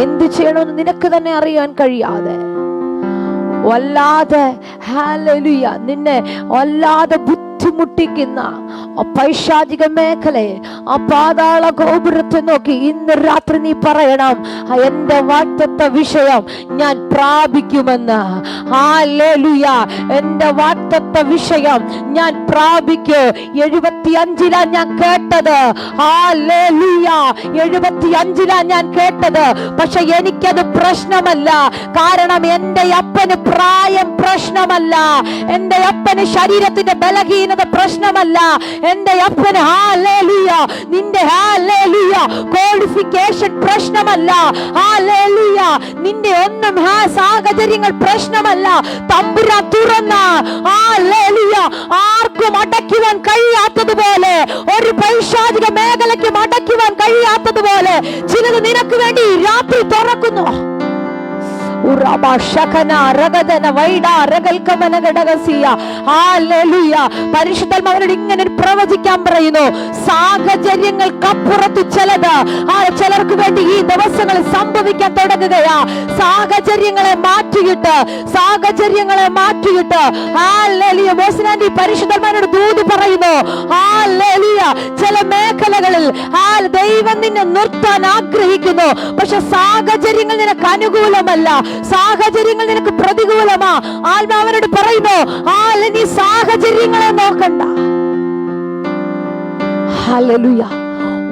എന്ത് ചെയ്യണമെന്ന് നിനക്ക് തന്നെ അറിയാൻ കഴിയാതെ വല്ലാതെ ഹല്ലേലൂയ നിന്നെ വല്ലാതെ ബുദ്ധിമുട്ടിക്കുന്ന പൈശാചിക മേഖലയെ, ആ പാതാള ഗോപുരത്തെ നോക്കി ഇന്ന് രാത്രി നീ പറയണം, എന്റെ വാഗ്ദത്ത വിഷയം ഞാൻ പ്രാപിക്കുമെന്ന്. ഹല്ലേലൂയ, എന്റെ വാഗ്ദത്ത വിഷയം ഞാൻ പ്രാപിക്കും. 75 ഞാൻ കേട്ടത്, ഹല്ലേലൂയ, 75 ഞാൻ കേട്ടത്. പക്ഷെ എനിക്കത് പ്രശ്നമല്ല. കാരണം എന്റെ അപ്പന് പ്രായം പ്രശ്നമല്ല, എന്റെ അപ്പന് ശരീരത്തിന്റെ ബലഹീനത പ്രശ്നമല്ല, എന്റെ അപ്പന് ഹല്ലേലൂയ നിന്റെ ഹല്ലേലൂയ ക്വാളിഫിക്കേഷൻ പ്രശ്നമല്ല, ഹല്ലേലൂയ നിന്റെ ഒന്നും സാഹചര്യങ്ങൾ പ്രശ്നമല്ല. തമ്പുരാൻ തുറന്ന ഹല്ലേലൂയ ആർക്കും അടയ്ക്കുവാൻ കഴിയാത്തതുപോലെ, ഒരു പൈശാചിക മേഖലയ്ക്കും അടയ്ക്കുവാൻ കഴിയാത്തതുപോലെ ചിലത് നിനക്ക് വേണ്ടി രാത്രി തുറക്കുന്നു. പരിശുദ്ധന്മാരോട് ഇങ്ങനെ പ്രവചിക്കാൻ പറയുന്നു. സാഹചര്യങ്ങൾക്കപ്പുറത്ത് ചിലത് ചിലർക്ക് വേണ്ടി ഈ ദിവസങ്ങളിൽ സംഭവിക്കാൻ തുടങ്ങുകയാ. സാഹചര്യങ്ങളെ മാറ്റിയിട്ട് പരിശുദ്ധന്മാരോട് ദൂത് പറയുന്നു. ചില മേഖലകളിൽ ദൈവം നിന്നെ നിർത്താൻ ആഗ്രഹിക്കുന്നു. പക്ഷെ സാഹചര്യങ്ങൾ നിനക്ക് അനുകൂലമല്ല, സാഹചര്യങ്ങൾ നിനക്ക് പ്രതികൂലമാ. ആത്മാവനോട് പറയുന്നു, നീ സാഹചര്യങ്ങളെ നോക്കണ്ട. ഹല്ലേലൂയ.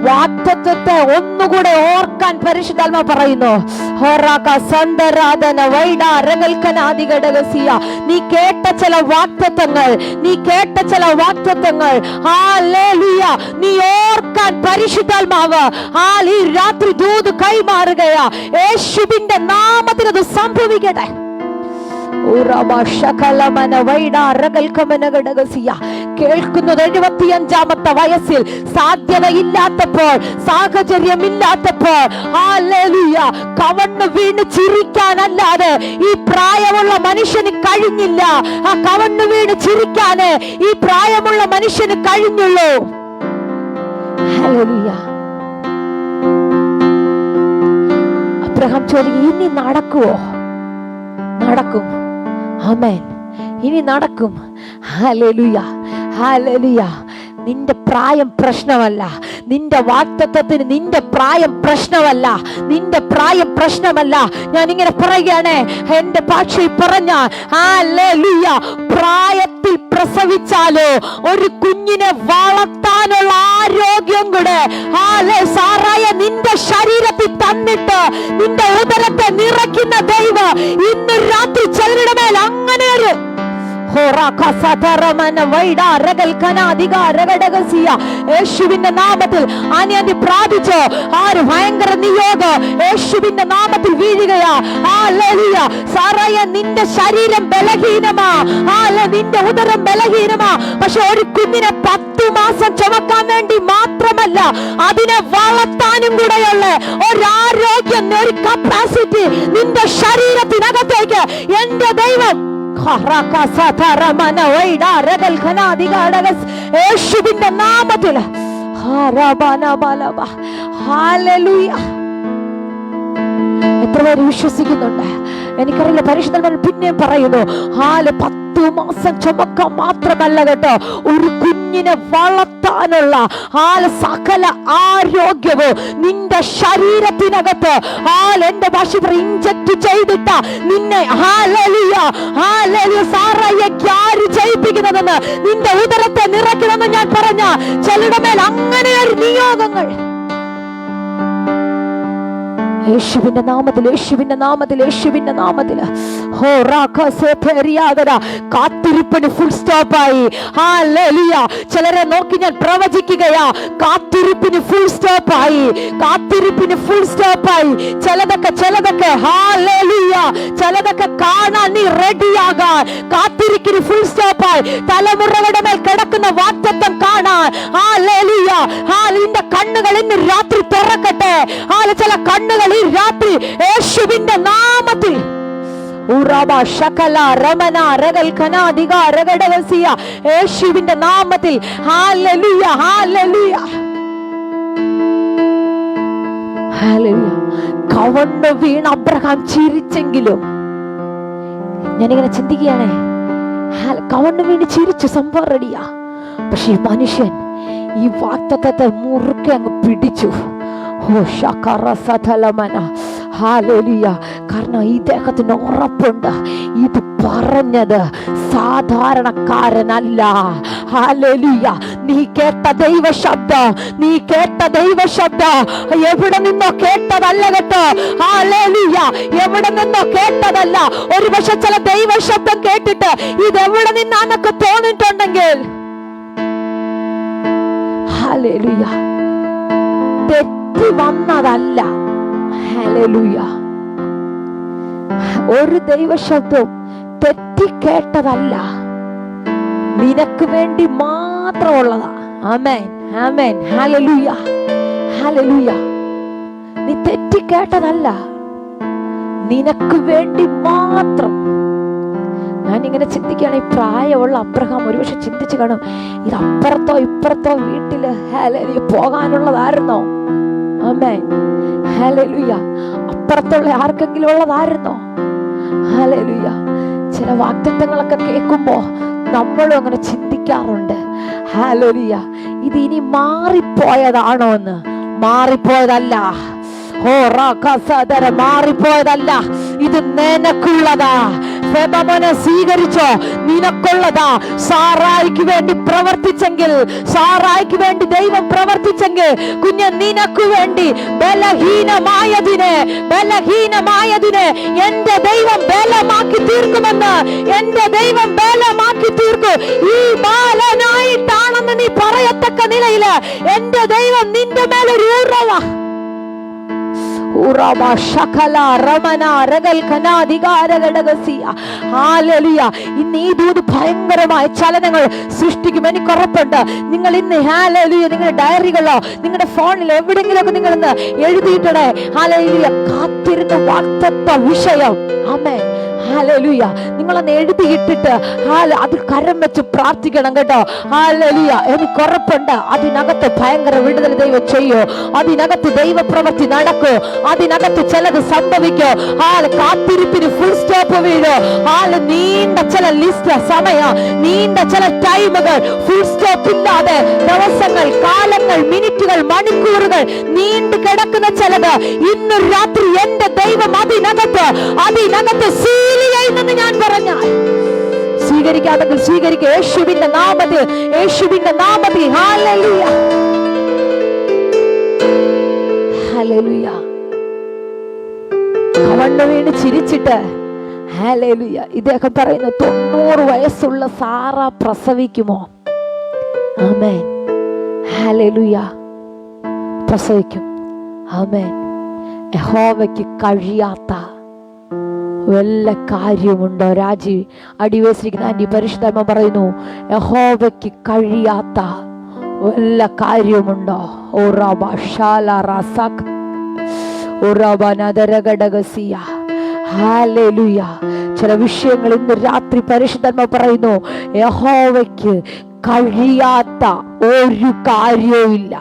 വാഗ്ദത്തത്തെ ഒന്നുകൂടെ ഓർക്കാൻ പരിശുദ്ധാത്മാ പറയുന്നു. നീ കേട്ട ചില വാഗ്ദത്തങ്ങൾ, ഹല്ലേലൂയ, നീ ഓർക്കാൻ പരിശുദ്ധാത്മാവ് ഈ രാത്രി ദൂത് കൈമാറുകയാ. യേശുവിന്റെ നാമത്തിൽ അത് സംഭവിക്കട്ടെ. കേൾക്കുന്നത് 75-ാമത്തെ വയസ്സിൽ സാധ്യതയില്ലാത്തപ്പോൾ, സാഹചര്യമില്ലാത്തപ്പോൾ ഹല്ലേലൂയ കവണ്ണു വീണ് ചിരിക്കാനല്ലാതെ ഈ പ്രായമുള്ള മനുഷ്യന് കഴിഞ്ഞില്ല. ആ കവണ്ണു വീണ് ചിരിക്കാന് ഈ പ്രായമുള്ള മനുഷ്യന് കഴിഞ്ഞുള്ളൂ. ഹല്ലേലൂയ. അബ്രഹാം ചോദിക്കും, ഇനി നടക്കുവോ? നടക്കും. ആമേൻ. ഇനി നടക്കും. Hallelujah, hallelujah. നിന്റെ പ്രായം പ്രശ്നമല്ല, നിന്റെ വാഗ്ദത്തത്തിന് നിന്റെ പ്രായം പ്രശ്നമല്ല, നിന്റെ പ്രായം പ്രശ്നമല്ല. ഞാൻ ഇങ്ങനെ പറയുകയാണ്, എന്റെ ഭാഷയിൽ പറഞ്ഞ ഹല്ലേലൂയ, പ്രായത്തിൽ പ്രസവിച്ചാലോ ഒരു കുഞ്ഞിനെ വളർത്താനുള്ള ആരോഗ്യം കൂടെ സാറായ നിന്റെ ശരീരത്തിൽ തന്നിട്ട് നിന്റെ ഉദരത്തെ നിറയ്ക്കുന്ന ദൈവം ഇന്ന് രാത്രി ചിലരുടെ മേൽ അങ്ങനെ ഒരു യേശുവിന്റെ നാമത്തിൽ പ്രാപിച്ചോ. ആര് ഭയങ്കര നിയോഗം യേശുവിന്റെ നാമത്തിൽ വീഴി പറയുകയാ, ഹല്ലേലൂയ, സാറായ നിന്റെ ശരീരം ബലഹീനമാ, നിന്റെ ഉദരം ബലഹീനമാ. പക്ഷെ ഒരു കുഞ്ഞിനെ 10 മാസം ചുമക്കാൻ വേണ്ടി മാത്രമല്ല, അതിനെ വളർത്താനും കൂടെയുള്ള ഒരാരോഗ്യം, ഒരു കപ്പാസിറ്റി നിന്റെ ശരീരത്തിനകത്തേക്ക് എന്റെ ദൈവം യേശുവിന്റെ നാമത്തിൽ എത്ര പേര് വിശ്വസിക്കുന്നുണ്ട് എനിക്കറിയില്ല. പരിശുദ്ധന്മാർ പിന്നെയും പറയുന്നു, 10 മാസം ചുമക്കാൻ മാത്രമല്ല കേട്ടോ, ഒരു കുഞ്ഞിനെ വളർത്താനുള്ള സകല ആരോഗ്യവും നിന്റെ ശരീരത്തിനകത്ത് എന്റെ ഭാഷ ഇഞ്ചക്ട് ചെയ്തിട്ട നിന്നെ സാറയ്യക്ക് ആര് ചെയ്യിപ്പിക്കുന്നതെന്ന്, നിന്റെ ഉദരത്തെ നിറയ്ക്കണമെന്ന് ഞാൻ പറഞ്ഞ ചിലരുടെ മേൽ അങ്ങനെ ഒരു നിയോഗങ്ങൾ യേശുവിന്റെ നാമത്തിൽ, യേശുവിന്റെ നാമത്തിൽ, യേശുവിന്റെ നാമത്തിൽ. കാത്തിരിപ്പിന് ഫുൾ സ്റ്റോപ്പായി. ചിലരെ നോക്കി ഞാൻ പ്രവചിക്കുകയാ, കാത്തിരിപ്പിന് ഫുൾ സ്റ്റോപ്പായി, കാത്തിരിപ്പിന് ഫുൾ സ്റ്റോപ്പായി. ചിലതൊക്കെ ചിലതൊക്കെ കാണാൻ നീ റെഡിയാകാൻ കാത്തിരിപ്പിന് ഫുൾ സ്റ്റോപ്പായി. തലമുറകളുടെ മേൽ കിടക്കുന്ന വാഗ്ദത്തം കാണാൻ നിന്റെ കണ്ണുകൾ ഇന്ന് രാത്രി തുറക്കട്ടെ. ചില കണ്ണുകൾ ഈ രാത്രി യേശുവിന്റെ നാമത്തിൽ യേശുവിന്റെ നാമത്തിൽ ഹല്ലേലൂയ, ഹല്ലേലൂയ, ഹല്ലേലൂയ. കവണ്ണു വീണ് അബ്രഹാം ചിരിച്ചെങ്കിലും ഞാനിങ്ങനെ ചിന്തിക്കുകയാണേ, കവണ്ണു വീണ് ചിരിച്ചു, സംഭവം റെഡിയാ. പക്ഷെ ഈ മനുഷ്യൻ ഈ വാഗ്ദത്തത്തെ മുറുക്കെ അങ്ങ് പിടിച്ചു. കാരണം ഇദ്ദേഹത്തിന് ഉറപ്പുണ്ട്, ഇത് പറഞ്ഞത് സാധാരണക്കാരനല്ല. ഹല്ലേലൂയ. നീ കേട്ട ദൈവശബ്ദം, നീ കേട്ട ദൈവശബ്ദം എവിടെ നിന്നോ കേട്ടതല്ല കേട്ടോ. ഹല്ലേലൂയ. എവിടെ നിന്നോ കേട്ടതല്ല. ഒരു പക്ഷെ ചില ദൈവശബ്ദം കേട്ടിട്ട് ഇതെവിടെ നിന്നാന്നൊക്കെ തോന്നിട്ടുണ്ടെങ്കിൽ ഹല്ലേലൂയ, തെറ്റി വന്നതല്ല. ഹല്ലേലൂയ. ഒരു ദൈവശബ്ദവും തെറ്റി കേട്ടതല്ല, നിനക്ക് വേണ്ടി മാത്രമുള്ളതാ. ആമേൻ, ആമേൻ, ഹല്ലേലൂയ, ഹല്ലേലൂയ. നീ തെറ്റി കേട്ടതല്ല, നിനക്ക് വേണ്ടി മാത്രം. ഞാനിങ്ങനെ ചിന്തിക്കുകയാണ്, ഈ പ്രായമുള്ള അബ്രഹാം ഒരുപക്ഷെ ചിന്തിച്ചു കാണും, ഇത് അപ്പുറത്തോ ഇപ്പുറത്തോ വീട്ടില് ഹല്ലേലൂയ പോകാനുള്ളതായിരുന്നോ? ആമേൻ, ഹല്ലേലൂയ. അപ്പുറത്തുള്ള ആർക്കെങ്കിലും ഉള്ളതായിരുന്നോ? ഹല്ലേലൂയ. ചില വാഗ്ദത്തങ്ങളൊക്കെ കേൾക്കുമ്പോ നമ്മളും അങ്ങനെ ചിന്തിക്കാറുണ്ട്. ഹല്ലേലൂയ. ഇത് ഇനി മാറിപ്പോയതാണോ എന്ന്? മാറിപ്പോയതല്ല. മാറിപ്പോയതല്ല, ഇത് നിനക്കുള്ളതാ. ഫെബമോനെ സ്വീകരിച്ചോ, നിനക്കുള്ളതാ. സാറായിക്ക് വേണ്ടി പ്രവർത്തിച്ചെങ്കിൽ, സാറായിക്ക് വേണ്ടി ദൈവം പ്രവർത്തിച്ചെങ്കിൽ, കുഞ്ഞ് നിനക്ക് വേണ്ടി ബലഹീനമായതിനെ എന്റെ ദൈവം ബലമാക്കി തീർക്കുമെന്ന്, എന്റെ ദൈവം ബലമാക്കി തീർക്കും. ഈ ബാലനായിട്ടാണെന്ന് നീ പറയത്തക്ക നിലയില് എന്റെ ദൈവം നിന്റെ മേലൊരു ഉറവാ. ഇന്ന് ഈ ദൂത് ഭയങ്കരമായ ചലനങ്ങൾ സൃഷ്ടിക്കും, എനിക്ക് ഉറപ്പുണ്ട്. നിങ്ങൾ ഇന്ന് ഹല്ലേലൂയ നിങ്ങളുടെ ഡയറികളോ നിങ്ങളുടെ ഫോണിലോ എവിടെയെങ്കിലുമൊക്കെ നിങ്ങൾ ഇന്ന് എഴുതിയിട്ടേ ഹല്ലേലൂയ കാത്തിരുന്ന വാഗ്ദത്ത വിഷയം. ആമേൻ, ഹല്ലേലൂയ. നിങ്ങളൊന്ന് എഴുതിയിട്ടിട്ട് അതിൽ കരം വെച്ച് പ്രാർത്ഥിക്കണം കേട്ടോ. ഹല്ലേലൂയ. എനിക്ക് ഉറപ്പുണ്ട് അതിനകത്ത് ഭയങ്കര വിടുതൽ ദൈവം ചെയ്യോ, അതിനകത്ത് ദൈവപ്രവൃത്തി നടക്കോ, അതിനകത്ത് ചിലത് സംഭവിക്കോ. കാത്തിരിപ്പിന് ഫുൾ സ്റ്റോപ്പ് വീഴോ. നീണ്ട ചില ലിസ്റ്റ് സമയം, നീണ്ട ചില ടൈമുകൾ ഫുൾ സ്റ്റോപ്പ് ഇല്ലാതെ ദിവസങ്ങൾ, കാലങ്ങൾ, മിനിറ്റുകൾ, മണിക്കൂറുകൾ നീണ്ടു കിടക്കുന്ന ചിലത് ഇന്ന് രാത്രി എന്റെ ദൈവം അതിനകത്ത് സീലിയെന്ന് ഞാൻ പറഞ്ഞാൽ സ്വീകരിക്കാതെങ്കിൽ സ്വീകരിക്കുക. യേശുവിന്റെ നാമത്തിൽ, യേശുവിന്റെ നാമത്തിൽ. Hallelujah, hallelujah. കവണ്ണു വീണ് ചിരിച്ചിട്ട് ഹല്ലേലൂയ ഇദ്ദേഹം പറയുന്നു, 90 വയസ്സുള്ള സാറ പ്രസവിക്കുമോ? ആമേൻ, ഹല്ലേലൂയ. പ്രസവിക്കും. ആമേൻ. യഹോവയ്ക്ക് കഴിയാത്ത വല്ല കാര്യമുണ്ടോ? രാജി അടിവേശിരിക്കുന്ന ആന്റി പരിശുദ്ധാത്മ പറയുന്നു, യഹോവയ്ക്ക് കഴിയാത്ത വല്ല കാര്യമുണ്ടോ? ചില വിഷയങ്ങൾ ഇന്ന് രാത്രി പരിശുദ്ധാത്മ പറയുന്നു, യഹോവയ്ക്ക് കഴിയാത്ത ഒരു കാര്യവുമില്ല.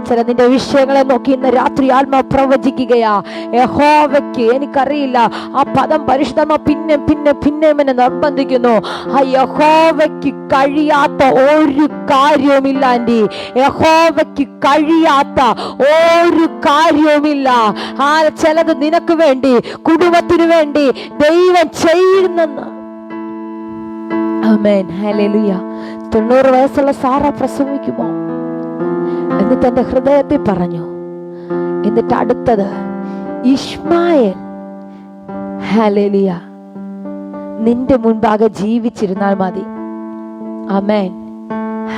ചില നിന്റെ വിഷയങ്ങളെ നോക്കി ഇന്ന് രാത്രി ആത്മാ പ്രവചിക്കുകയാ. യഹോവയ്ക്ക്, എനിക്കറിയില്ല ആ പദം പരിശുദ്ധമ പിന്നെ പിന്നെ പിന്നെ എന്നെ നിർബന്ധിക്കുന്നു. ആ യഹോവയ്ക്ക് കഴിയാത്ത ഒരു കാര്യവുമില്ല ആന്റി. യഹോവയ്ക്ക് കഴിയാത്ത ഒരു കാര്യവുമില്ല. ആ ചിലത് നിനക്ക് വേണ്ടി, കുടുംബത്തിന് വേണ്ടി ദൈവം ചെയ്യുന്നെന്ന്. ആമേൻ, ഹല്ലേലൂയ. 90 വയസ്സുള്ള സാറ പ്രസവിക്കുമോ എന്നിട്ട് എന്റെ ഹൃദയത്തിൽ പറഞ്ഞു. എന്നിട്ട് അടുത്തത് ഇശ്മായേൽ, ഹല്ലേലൂയ, നിന്റെ മുൻപാകെ ജീവിച്ചിരുന്നാൽ മതി. ആമേൻ,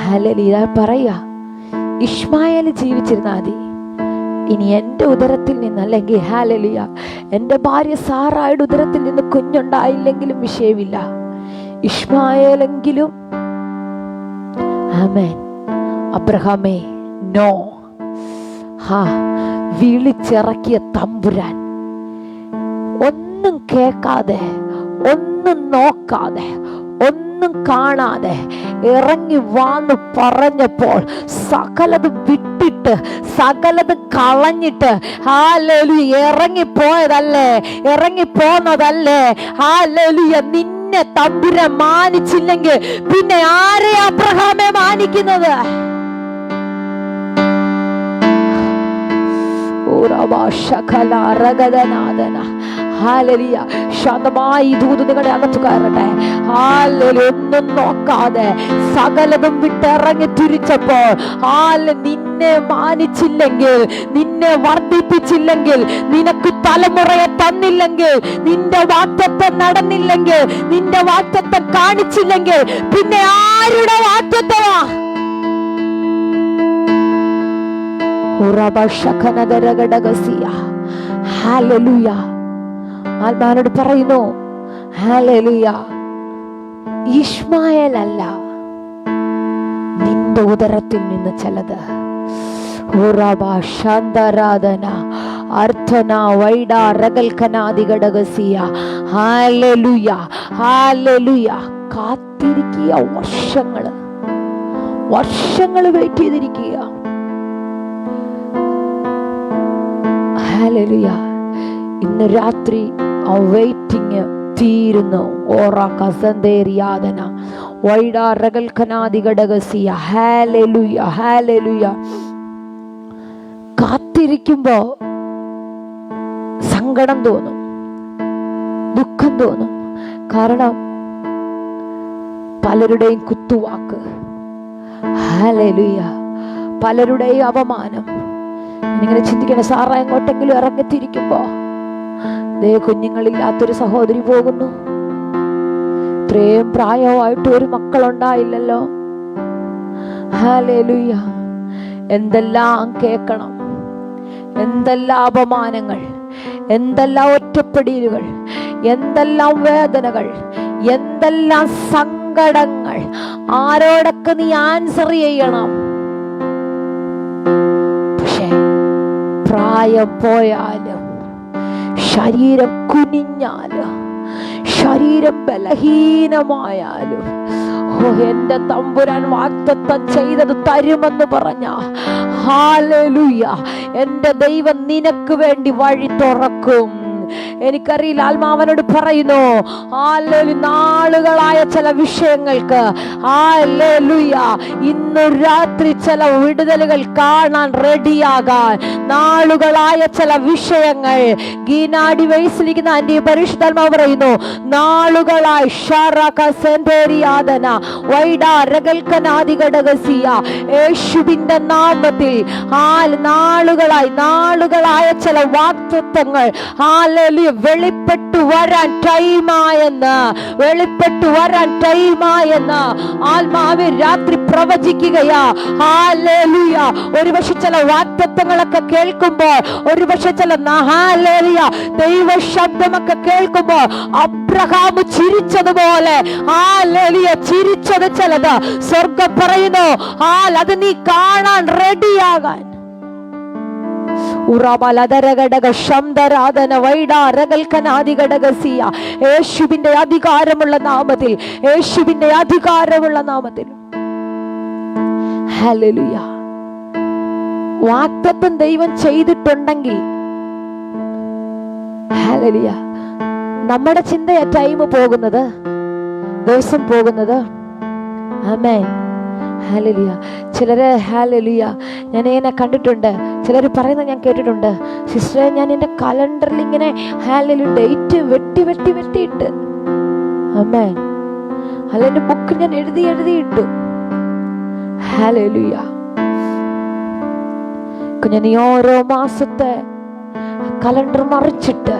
ഹല്ലേലൂയ. പറയാ, ഇശ്മായേൽ ജീവിച്ചിരുന്നാൽ മതി. ഇനി എന്റെ ഉദരത്തിൽ നിന്ന്, അല്ലെങ്കിൽ ഹല്ലേലൂയ, എന്റെ ഭാര്യ സാറായുടെ ഉദരത്തിൽ നിന്ന് കുഞ്ഞുണ്ടായില്ലെങ്കിലും വിഷയമില്ല, ഇശ്മായേലെങ്കിലും. ആമേൻ. അബ്രഹാമേ, നോ. വിളിച്ചിറക്കിയ തമ്പുരാൻ ഒന്നും കേൾക്കാതെ, ഒന്നും നോക്കാതെ, ഒന്നും കാണാതെ ഇറങ്ങി വാന്ന് പറഞ്ഞപ്പോൾ സകലത് വിട്ടിട്ട്, സകലത് കളഞ്ഞിട്ട് ഹല്ലേലൂയ ഇറങ്ങിപ്പോയതല്ലേ, ഇറങ്ങിപ്പോന്നതല്ലേ. ഹല്ലേലൂയ. നിന്നെ തമ്പുരാൻ മാനിച്ചില്ലെങ്കിൽ പിന്നെ ആരെ അബ്രഹാമെ മാനിക്കുന്നത്? ശാന്തമായി ദൂത് നിങ്ങളുടെ അകത്ത് കയറട്ടെ. ഒന്നും നോക്കാതെ സകലതും വിട്ടിറങ്ങി തിരിച്ചപ്പോൾ നിന്നെ മാനിച്ചില്ലെങ്കിൽ, നിന്നെ വർദ്ധിപ്പിച്ചില്ലെങ്കിൽ, നിനക്ക് തലമുറയെ തന്നില്ലെങ്കിൽ, നിന്റെ വാഗ്ദത്തം നടന്നില്ലെങ്കിൽ, നിന്റെ വാഗ്ദത്തം കാണിച്ചില്ലെങ്കിൽ പിന്നെ ആരുടെ വാഗ്ദത്തമാ? ആത്മാനോട് പറയുന്നു, ഹല്ലേലൂയ, ഇശ്മായേൽ അല്ല, നിന്റെ ഉദരത്തിൽ നിന്ന് ചിലത്. കാത്തിരിക്കുക, വർഷങ്ങള് വെയിറ്റ് ചെയ്തിരിക്കുക. ഹല്ലേലൂയ. ഇന്ന് രാത്രി ആ വെയിറ്റിംഗ് തീരുന്നു. കാത്തിരിക്കുമ്പോ സങ്കടം തോന്നും, ദുഃഖം തോന്നും. കാരണം പലരുടെയും കുത്തുവാക്ക്, ഹല്ലേലൂയ, പലരുടെയും അപമാനം. ഇങ്ങനെ ചിന്തിക്കണം, സാറ എങ്ങോട്ടെങ്കിലും ഇറങ്ങിത്തിരിക്കുമ്പോ ദേ കുഞ്ഞുങ്ങളില്ലാത്തൊരു സഹോദരി പോകുന്നു, ഇത്രയും പ്രായമായിട്ട് ഒരു മക്കളുണ്ടായില്ലല്ലോ. ഹല്ലേലൂയ. എന്തെല്ലാം കേൾക്കണം, എന്തെല്ലാം അപമാനങ്ങൾ, എന്തെല്ലാം ഒറ്റപ്പെടലുകൾ, എന്തെല്ലാം വേദനകൾ, എന്തെല്ലാം സങ്കടങ്ങൾ. ആരോടൊക്കെ നീ ആൻസർ ചെയ്യണം? പക്ഷേ പ്രായം പോയാലും, ശരീരം കുനിഞ്ഞാലും, ശരീരം ബലഹീനമായാലും, എന്റെ തമ്പുരാൻ വാഗ്ദത്തം ചെയ്തത് തരുമെന്ന് പറഞ്ഞ, ഹല്ലേലൂയ, എന്റെ ദൈവം നിനക്ക് വേണ്ടി വഴി തുറക്കും. എനിക്കറിയില്ല, ആത്മാവനോട് പറയുന്നു, നാളുകളായ ചില വിഷയങ്ങൾക്ക് ഇന്ന് രാത്രി ചില വിടുതലുകൾ കാണാൻ റെഡിയാകാൻ, നാളുകളായ ചില വിഷയങ്ങൾ. ഗീനാടി വയസ്സിലിരിക്കുന്ന ആന്റി പരിശുദ്ധാത്മാവ് പറയുന്നു, നാളുകളായി യേശുവിന്റെ നാമത്തിൽ നാളുകളായ ചില വാഗ്ദത്തങ്ങൾ ഹല്ലേലൂയ, വെളിപ്പെട്ടു വരാൻ ടൈമായെന്ന്, വെളിപ്പെട്ടു വരാൻ ടൈമായെന്ന് ആത്മാവിൽ രാത്രി പ്രവചിക്കുകയാ. ഹല്ലേലൂയ. ഒരുപക്ഷെ ചില വാഗ്ദത്തങ്ങളൊക്കെ കേൾക്കുമ്പോൾ, ഒരുപക്ഷെ ചില ഹല്ലേലൂയ ദൈവ ശബ്ദമൊക്കെ കേൾക്കുമ്പോൾ അബ്രഹാം ചിരിച്ചതുപോലെ ഹല്ലേലൂയ ചിരിച്ചത് ചിലത് സ്വർഗം പറയുന്നു, അത് നീ കാണാൻ റെഡിയാകാൻ. യേശുവിന്റെ അധികാരമുള്ള നാമത്തിൽ, യേശുവിന്റെ അധികാരമുള്ള നാമത്തിൽ. ഹല്ലേലൂയ. വാഗ്ദത്തം ദൈവം ചെയ്തിട്ടുണ്ടെങ്കിൽ ഹല്ലേലൂയ, നമ്മുടെ ചിന്തയാ ടൈം പോകുന്നത്, ദിവസം പോകുന്നത്. ആമേൻ. ഹല്ലേലൂയ. ചിലര് ഹല്ലേലൂയ ഞാനിങ്ങനെ കണ്ടിട്ടുണ്ട്, ചിലർ പറയുന്നത് ഞാൻ കേട്ടിട്ടുണ്ട്, സിസ്റ്ററെ ഞാൻ എൻ്റെ കലണ്ടറിൽ ഇങ്ങനെ ഹല്ലേലൂയ ഡേറ്റ് വെട്ടിയിട്ട് ആമേൻ, അല്ലെങ്കിൽ ബുക്ക് ഞാൻ എഴുതിയിട്ടു. ഹല്ലേലൂയ. ഞാൻ ഈ ഓരോ മാസത്തെ കലണ്ടർ മറിച്ചിട്ട്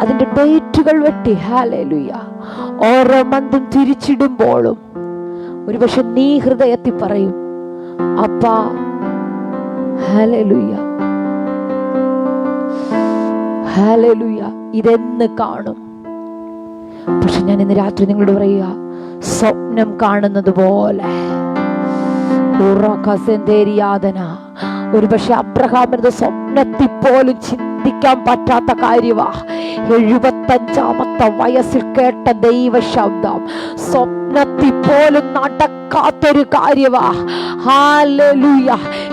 അതിന്റെ ഡേറ്റുകൾ വെട്ടി ഹല്ലേലൂയ ഓരോ മന്തും തിരിച്ചിടുമ്പോഴും ഒരുപക്ഷെ നീ ഹൃദയത്തിൽ പറയും, അപ്പാ ഹല്ലേലൂയ ഹല്ലേലൂയ ഇതെന്ന് കാണും. പക്ഷെ ഞാൻ ഇന്ന് രാത്രി നിങ്ങളോട് പറയുക, സ്വപ്നം കാണുന്നത് പോലെ. ഒരുപക്ഷെ അബ്രഹാമിന്റെ സ്വപ്നത്തിൽ പോലും ചിന്തിക്കാൻ പറ്റാത്ത കാര്യമാ 75-ാമത്തെ വയസ്സിൽ കേട്ട ദൈവ ശബ്ദം സ്വപ്നത്തിൽ പോലും നടക്കാത്തൊരു കാര്യമാ. ഹല്ലേലൂയ.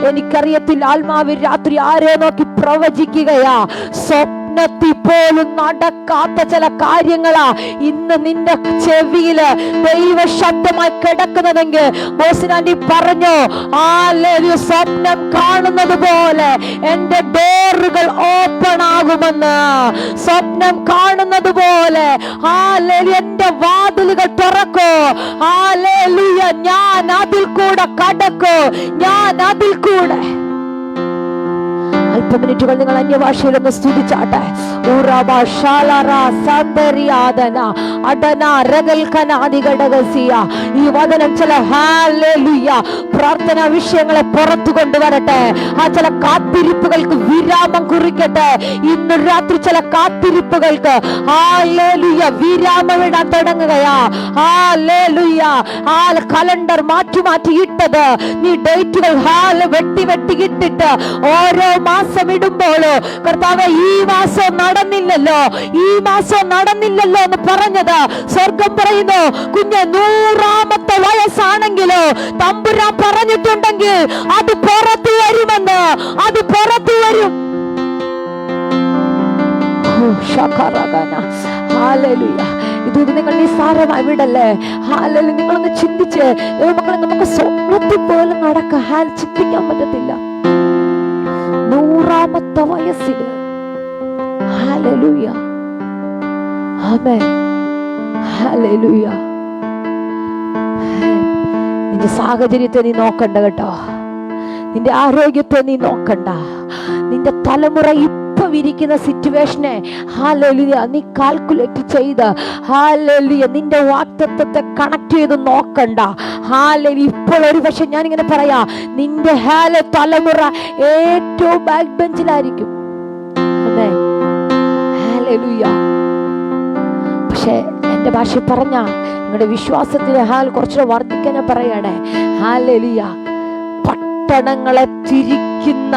എനിക്കറിയത്തില്ല, ആത്മാവിൽ രാത്രി ആരെ നോക്കി പ്രവചിക്കുകയാ. സ്വപ്നത്തിൽ പോലും നടക്കാത്ത ചില കാര്യങ്ങളാ ഇന്ന് നിന്റെ ചെവിയില് ദൈവ ശബ്ദമായി കിടക്കുന്നതെങ്കിൽ ബോസിനാന്റി പറഞ്ഞു, ഹല്ലേലൂയ, സ്വപ്നം കാണുന്നത് പോലെ എന്റെ ഡോറുകൾ ഓപ്പൺ ആകുമെന്ന്. സ്വപ്നം കാണുന്നത് പോലെ ഹല്ലേലൂയ എന്റെ വാതിലുകൾ തുറക്കൂ. ഹല്ലേലൂയ, ഞാൻ അതിൽ കൂടെ കടക്കൂ, ഞാൻ അതിൽ കൂടെ. അല്പ മിനിറ്റുകൾ നിങ്ങൾ അന്യഭാഷയിൽ ഒന്ന് സ്തുതിച്ചാട്ടെ. ഈ വചനം ചില ഹല്ലേലൂയ പ്രാർത്ഥനാ വിഷയങ്ങളെ പുറത്തു കൊണ്ടുവരട്ടെ. ആ ചില കാത്തിരിപ്പുകൾക്ക് വിരാമം കുറിക്കട്ടെ. ഇന്ന് രാത്രി ചില കാത്തിരിപ്പുകൾക്ക് ഹല്ലേലൂയ വിരാമം ഇടാൻ തുടങ്ങുകയാ. ഹല്ലേലൂയ. കലണ്ടർ മാറ്റി ഇട്ടത് നീ ഡേറ്റുകൾ വെട്ടി ഇട്ടിട്ട് ഓരോ മാസം ഇടുമ്പോഴോ കർത്താവേ ഈ മാസം നടന്നില്ലല്ലോ, ഈ മാസം നടന്നില്ലല്ലോ എന്ന് പറഞ്ഞത് സ്വർഗം പറയുന്നു, കുഞ്ഞ് 100-ാമത്തെ വയസ്സാണെങ്കിലോ തമ്പുരാൻ പറഞ്ഞിട്ടുണ്ടെങ്കിൽ അത് പുറത്തു വരുമെന്ന്, അത് പുറത്തു വരും. ഇത് നിങ്ങൾ നിസ്സാരമായി വിടല്ലേ. ഹല്ലേലൂയ. നിങ്ങളൊന്ന് ചിന്തിച്ച്, മക്കളെ നമുക്ക് സ്വപ്നത്തിൽ പോലും നടക്കാൻ ചിന്തിക്കാൻ പറ്റത്തില്ല. 100-ാമത്തെ വയസ്സില് ഹല്ലേലൂയ ആമേൻ ഹല്ലേലൂയ. നിന്റെ സാഹചര്യത്തെ നീ നോക്കണ്ട കേട്ടോ, നിന്റെ ആരോഗ്യത്തെ നീ നോക്കണ്ട, നിന്റെ തലമുറ ഇപ്പൊ ഇരിക്കുന്ന സിറ്റുവേഷനെ ഹല്ലേലൂയ നീ കാൽക്കുലേറ്റ് ചെയ്ത് ഹല്ലേലൂയ നിന്റെ വാഗ്ദത്തത്തെ കണക്ട് ചെയ്ത് നോക്കണ്ട. ഹല്ലേലൂയ. ഇപ്പോൾ ഒരു പക്ഷെ ഞാനിങ്ങനെ പറയാ, നിന്റെ തലമുറ ഏറ്റവും ബാക്ക് ബെഞ്ചിലായിരിക്കും. ഹല്ലേലൂയ. പക്ഷെ എന്റെ ഭാഷ പറഞ്ഞ നിങ്ങളുടെ വിശ്വാസത്തിന് കുറച്ചുകൂടെ വർദ്ധിക്കാൻ ഞാൻ പറയണേ. ഹല്ലേലൂയ. പട്ടണങ്ങളെ തിരിക്കുന്ന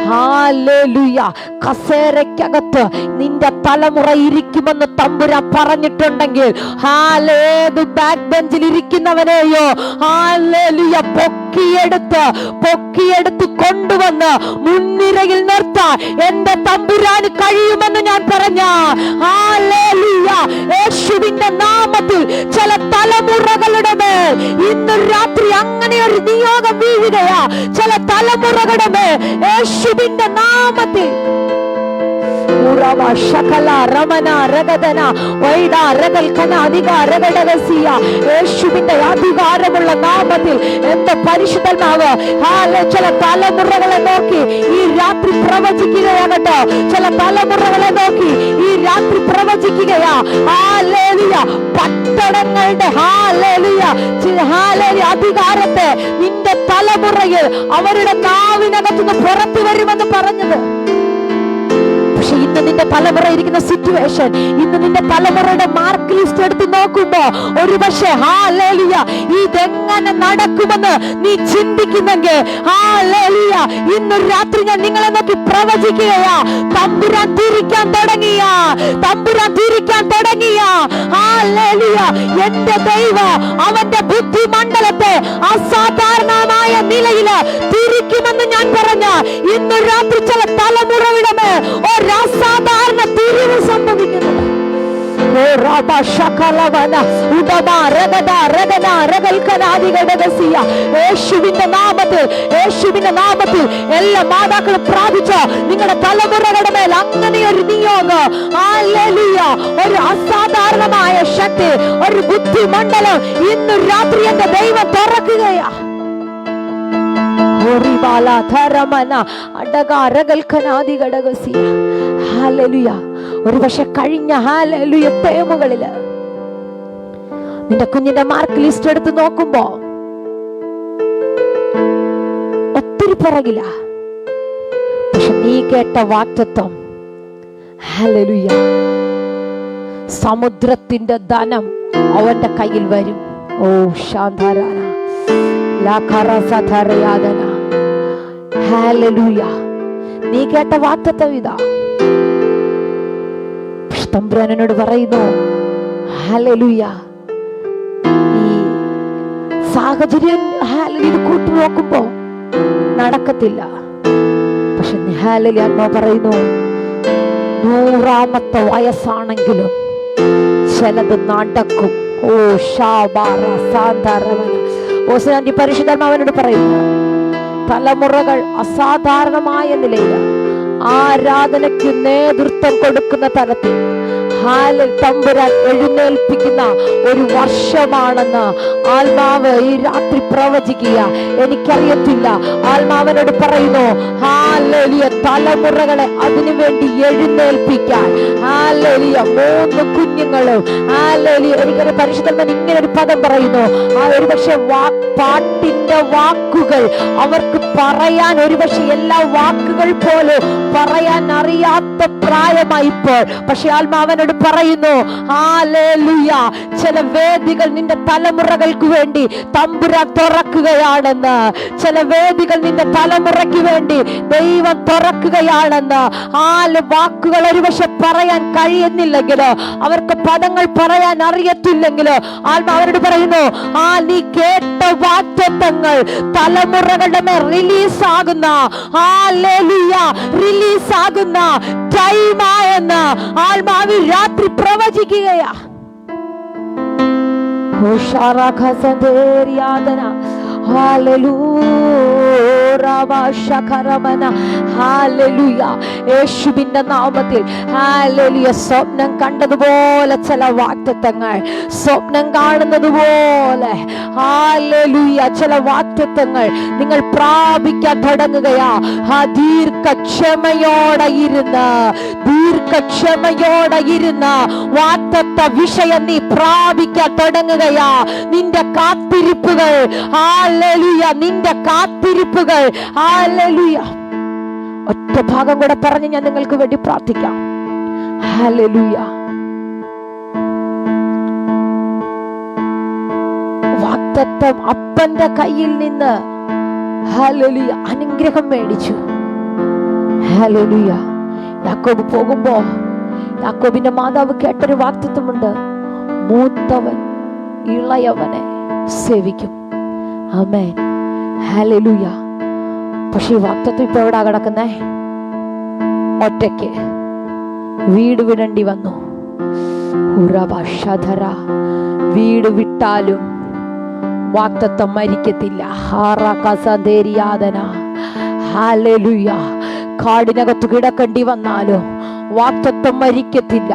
ഹല്ലേലൂയ കസേരയ്ക്കകത്ത് നിന്റെ തലമുറ ഇരിക്കുമെന്ന് തമ്പുരാൻ പറഞ്ഞിട്ടുണ്ടെങ്കിൽ ഏത് ബാക്ക് ബെഞ്ചിൽ ഇരിക്കുന്നവനെയോ ഹല്ലേലൂയ പൊക്കിയെടുത്ത് കൊണ്ടുവന്ന് മുൻനിരയിൽ നിർത്താൻ എന്റെ തമ്പുരാന് കഴിയുമെന്ന് ഞാൻ പറഞ്ഞ ഹല്ലേലൂയ യേശുവിന്റെ നാമത്തിൽ ചില തലമുറകളുടെ മേൽ ഇന്ന് രാത്രി അങ്ങനെ ഒരു നിയോഗം വീഴുകയാ. ചില തലമുറകളുടെ മേൽ യേശുവിന്റെ നാമത്തിൽ യേശുവിന്റെ അധികാരമുള്ള നാമത്തിൽ എന്റെ പരിശുദ്ധനാവ് ചില തലമുറകളെ നോക്കി ഈ രാത്രി പ്രവചിക്കുകയാകട്ടോ. ചില തലമുറകളെ നോക്കി ഈ ഹല്ലേലൂയ പട്ടണങ്ങളുടെ അധികാരത്തെ നിന്റെ തലമുറയിൽ അവരുടെ നാവിനകത്തുനിന്ന് പുറത്തു വരുമെന്ന് പറഞ്ഞത്. പക്ഷെ ഇന്ന് നിന്റെ തലമുറ ഇരിക്കുന്ന സിറ്റുവേഷൻ, ഇന്ന് നിന്റെ തലമുറയുടെ മാർക്ക് ലിസ്റ്റ് എടുത്ത് നോക്കുമ്പോ ഒരു പക്ഷേ ഹല്ലേലൂയ ഇതെങ്ങനെ നടക്കുമെന്ന് നീ ചിന്തിക്കുന്നെങ്കിൽ ഹല്ലേലൂയ ഇന്നൊരു രാത്രി ഞാൻ നിങ്ങളെ നോക്കി പ്രവചിക്കുകയാ. തമ്പുരാൻ തിരിക്കാൻ തുടങ്ങിയ ഹല്ലേലൂയ എന്റെ ദൈവം അവന്റെ ബുദ്ധിമണ്ഡലത്തെ അസാധാരണമായ നിലയിൽ തിരിക്കുമെന്ന് ഞാൻ പറഞ്ഞ ഇന്നൊരു രാത്രി ചില തലമുറയുടെ മേൽ അസാധാരണ തിരിവ് സംഭവിക്കുന്നു. യേശുവിന്റെ നാമത്തിൽ എല്ലാ മാതാക്കളും പ്രാപിച്ചോ നിങ്ങളുടെ തലമുറകളുടെ മേൽ അങ്ങനെ ഒരു നിയോഗം, ഒരു അസാധാരണമായ ശക്തി, ഒരു ബുദ്ധിമണ്ഡലം ഇന്ന് രാത്രി എന്റെ ദൈവം തുറക്കുകയാ. ഒരു പക്ഷെ കഴിഞ്ഞ ടേമുകളില് നിന്റെ കുഞ്ഞിന്റെ മാർക്ക് ലിസ്റ്റ് എടുത്ത് നോക്കുമ്പോ ഒത്തിരി പിറകില. പക്ഷെ നീ കേട്ട വാക്തത്വം ഹല്ലേലൂയ, സമുദ്രത്തിന്റെ ധനം അവന്റെ കയ്യിൽ വരും. ഓ ശാന്താരാന ഹല്ലേലൂയ, നീ കേട്ട വാക്തത്വം ഇതാ. തമ്പുരാനോട് പറയുന്നു ഹല്ലേലൂയ, ഈ സാഹചര്യം ഇത് കൂട്ടി നോക്കുമ്പോ നടക്കത്തില്ല. പക്ഷെ ഹല്ലേലൂയ പറയുന്നു 100ാമത്തെ വയസ്സാണെങ്കിലും ചിലത് നടക്കും. ഓ ശാബാറ സാന്താരവന ഓസനാന്റി പരിശുദ്ധാത്മാവനോട് പറയുന്നു തലമുറകൾ അസാധാരണമായ നിലയിൽ ആരാധനയ്ക്ക് നേതൃത്വം കൊടുക്കുന്ന തരത്തിൽ തമ്പുരാൻ എഴുന്നേൽപ്പിക്കുന്ന ഒരു വർഷമാണെന്ന് ആത്മാവ് ഈ രാത്രി പ്രവചിക്കുക. എനിക്കറിയത്തില്ല, ആത്മാവനോട് പറയുന്നു ഹല്ലേലൂയ തലമുറകളെ അതിനുവേണ്ടി എഴുന്നേൽപ്പിക്കാൻ. ഹല്ലേലൂയ 3 കുഞ്ഞുങ്ങളും ഹല്ലേലൂയ. എനിക്കൊരു പരിശുദ്ധൻ ഇങ്ങനെ ഒരു പദം പറയുന്നു, ആ ഒരുപക്ഷെ പാട്ടിന്റെ വാക്കുകൾ അവർക്ക് പറയാൻ ഒരുപക്ഷെ എല്ലാ വാക്കുകൾ പോലും പറയാൻ അറിയാത്ത പ്രായമായിപ്പോൾ. പക്ഷെ ആത്മാവനോട് പറയുന്നു ഹല്ലേലൂയ ചില വേദികൾ നിന്റെ തലമുറകൾക്ക് വേണ്ടി തമ്പുരാൻ തുറക്കുകയാണെന്ന്. ചില വേദികൾ നിന്റെ തലമുറയ്ക്ക് വേണ്ടി ദൈവം തുറക്കുകയാണെന്ന്. വാക്കുകൾ ഒരുപക്ഷെ പറയാൻ കഴിയുന്നില്ലെങ്കിലോ അവർക്ക് പദങ്ങൾ പറയാൻ അറിയത്തില്ലെങ്കിലോ ആത്മാവനോട് പറയുന്നു നീ കേട്ട വാഗ്ദത്തങ്ങൾ തലമുറകളുടെ മേൽ റിലീസാകുന്ന റിലീസാകുന്ന ടൈമായെന്ന് ആത്മാവ് രാത്രി പ്രവചിക്കുകയാ. യേശുവിന്റെ നാമത്തിൽ ഹല്ലേലൂയ. സ്വപ്നം കണ്ടതുപോലെ ചില വാഗ്ദത്തങ്ങൾ, സ്വപ്നം കാണുന്നത് പോലെ ഹല്ലേലൂയ ചില വാഗ്ദത്തങ്ങൾ നിങ്ങൾ പ്രാപിക്കാൻ തുടങ്ങുകയാ. ദീർഘക്ഷമയോടെ ഇരുന്ന് വാഗ്ദത്ത വിഷയം നീ പ്രാപിക്കാൻ തുടങ്ങുകയാ. നിന്റെ കാത്തിരിപ്പുകൾ ഹല്ലേലൂയ, നിന്റെ കാത്തിരിപ്പുകൾ ഹല്ലേലൂയ. ഒറ്റ ഭാഗം കൂടെ പറഞ്ഞ് ഞാൻ നിങ്ങൾക്ക് വേണ്ടി പ്രാർത്ഥിക്കാം. ഹല്ലേലൂയ. വാഗ്ദത്തം അപ്പന്റെ കയ്യിൽ നിന്ന് ഹല്ലേലൂയ അനുഗ്രഹം മേടിച്ചു. ഹല്ലേലൂയ. യാക്കോബ് പോകുമ്പോ യാക്കോബിന്റെ മാതാവ് കേട്ടൊരു വാഗ്ദത്തമുണ്ട്, മൂത്തവൻ ഇളയവനെ സേവിക്കും. ആമേൻ. ഹല്ലേലൂയ. പക്ഷെ ഈ വാഗ്ദത്തം ഇപ്പൊ എവിടാ കിടക്കുന്നേ? ഒറ്റയ്ക്ക് വീട് വിടേണ്ടി വന്നു. വീട് വിട്ടാലും വാഗ്ദത്തം മരിക്കത്തില്ല. ഹല്ലേലൂയ. കാടിനകത്ത് കിടക്കേണ്ടി വന്നാലും വാഗ്ദത്തം മരിക്കത്തില്ല.